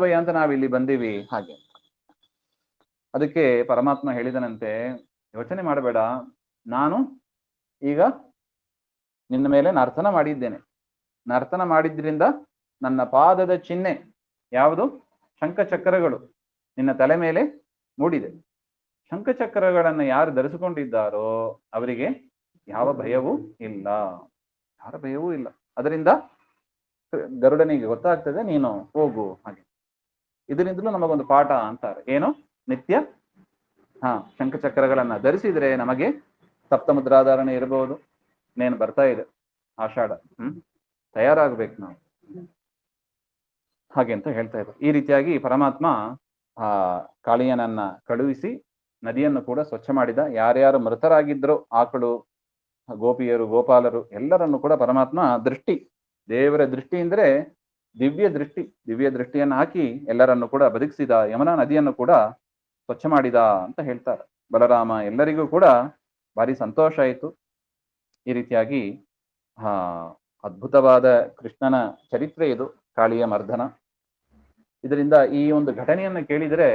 ಭಯ ಅಂತ ನಾವಿಲ್ಲಿ ಬಂದೀವಿ ಹಾಗೆ. ಅದಕ್ಕೆ ಪರಮಾತ್ಮ ಹೇಳಿದನಂತೆ, ಯೋಚನೆ ಮಾಡಬೇಡ, ನಾನು ಈಗ ನಿನ್ನ ಮೇಲೆ ನರ್ತನ ಮಾಡಿದ್ದೇನೆ. ನರ್ತನ ಮಾಡಿದ್ರಿಂದ ನನ್ನ ಪಾದದ ಚಿಹ್ನೆ ಯಾವುದು? ಶಂಖಚಕ್ರಗಳು ನಿನ್ನ ತಲೆ ಮೇಲೆ ಮೂಡಿದೆ. ಶಂಖಚಕ್ರಗಳನ್ನು ಯಾರು ಧರಿಸಿಕೊಂಡಿದ್ದಾರೋ ಅವರಿಗೆ ಯಾವ ಭಯವೂ ಇಲ್ಲ, ಯಾರ ಭಯವೂ ಇಲ್ಲ. ಅದರಿಂದ ಗರುಡನಿಗೆ ಗೊತ್ತಾಗ್ತದೆ, ನೀನು ಹೋಗು ಹಾಗೆ. ಇದರಿಂದಲೂ ನಮಗೊಂದು ಪಾಠ ಅಂತಾರೆ. ಏನು? ನಿತ್ಯ ಶಂಖಚಕ್ರಗಳನ್ನ ಧರಿಸಿದ್ರೆ ನಮಗೆ ಸಪ್ತಮುದ್ರಾಧಾರಣೆ ಇರಬಹುದು. ನೇನು ಬರ್ತಾ ಇದೆ ಆಷಾಢ, ತಯಾರಾಗ್ಬೇಕು ನಾವು ಹಾಗೆ ಅಂತ ಹೇಳ್ತಾ ಇದ್ರು. ಈ ರೀತಿಯಾಗಿ ಪರಮಾತ್ಮ ಕಾಳಿಯನನ್ನ ಕಳುಹಿಸಿ ನದಿಯನ್ನು ಕೂಡ ಸ್ವಚ್ಛ ಮಾಡಿದ. ಯಾರ್ಯಾರು ಮೃತರಾಗಿದ್ರು, ಆಕಳು, ಗೋಪಿಯರು, ಗೋಪಾಲರು ಎಲ್ಲರನ್ನು ಕೂಡ ಪರಮಾತ್ಮ ದೇವರ ದೃಷ್ಟಿ ಅಂದ್ರೆ ದಿವ್ಯ ದೃಷ್ಟಿಯನ್ನು ಹಾಕಿ ಎಲ್ಲರನ್ನು ಕೂಡ ಬದುಕಿಸಿದ. ಯಮುನಾ ನದಿಯನ್ನು ಕೂಡ ಸ್ವಚ್ಛ ಮಾಡಿದ ಅಂತ ಹೇಳ್ತಾರೆ. ಬಲರಾಮ ಎಲ್ಲರಿಗೂ ಕೂಡ ಭಾರಿ ಸಂತೋಷ ಆಯಿತು. ಈ ರೀತಿಯಾಗಿ ಅದ್ಭುತವಾದ ಕೃಷ್ಣನ ಚರಿತ್ರೆ ಇದು, ಕಾಳಿಯ ಮರ್ದನ. ಇದರಿಂದ ಈ ಒಂದು ಘಟನೆಯನ್ನು ಕೇಳಿದರೆ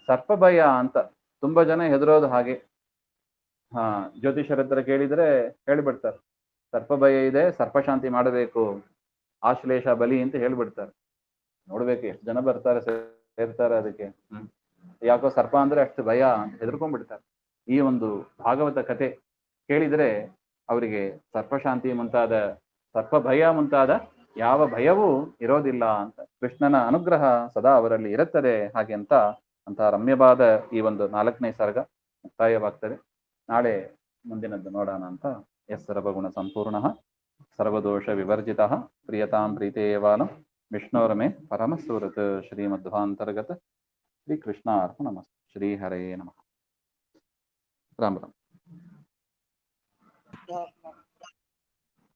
ಸರ್ಪ ಭಯ ಅಂತ ತುಂಬಾ ಜನ ಹೆದರೋದು ಹಾಗೆ. ಜ್ಯೋತಿಷರ ಹತ್ರ ಕೇಳಿದ್ರೆ ಹೇಳಿಬಿಡ್ತಾರೆ, ಸರ್ಪ ಭಯ ಇದೆ, ಸರ್ಪಶಾಂತಿ ಮಾಡಬೇಕು. ಆಶ್ಲೇಷ ಬಲಿ ಅಂತ ಹೇಳ್ಬಿಡ್ತಾರೆ. ನೋಡ್ಬೇಕು ಎಷ್ಟು ಜನ ಬರ್ತಾರೆ ಸೇರ್ತಾರೆ ಅದಕ್ಕೆ. ಯಾಕೋ ಸರ್ಪ ಅಂದ್ರೆ ಅಷ್ಟು ಭಯ ಅಂತ ಹೆದರ್ಕೊಂಡ್ಬಿಡ್ತಾರೆ. ಈ ಒಂದು ಭಾಗವತ ಕಥೆ ಕೇಳಿದ್ರೆ ಅವರಿಗೆ ಸರ್ಪಶಾಂತಿ ಮುಂತಾದ ಸರ್ಪ ಭಯ ಮುಂತಾದ ಯಾವ ಭಯವೂ ಇರೋದಿಲ್ಲ ಅಂತ. ಕೃಷ್ಣನ ಅನುಗ್ರಹ ಸದಾ ಅವರಲ್ಲಿ ಇರುತ್ತದೆ ಹಾಗೆ ಅಂತ ರಮ್ಯವಾದ ಈ ಒಂದು 4ನೇ ಸರ್ಗ ಮುಕ್ತಾಯವಾಗ್ತದೆ. ನಾಳೆ ಮುಂದಿನದ್ದು ನೋಡೋಣ ಅಂತ. ಎಸ್ ಸರ್ವಗುಣ ಸಂಪೂರ್ಣ ಸರ್ವದೋಷ ವಿವರ್ಜಿತ ಪ್ರಿಯತಾಂ ಪ್ರೀತೇಯವಾನ ವಿಷ್ಣೋರ್ಮೆ ಪರಮಸುಹೃತ್ ಶ್ರೀಮಧ್ವಾಂತರ್ಗತ ಶ್ರೀ ಕೃಷ್ಣಾರ್ಪಣಮಸ್ತು. ಶ್ರೀ ಹರೇ ನಮಃ. ರಾಮ್ ರಾಮ್.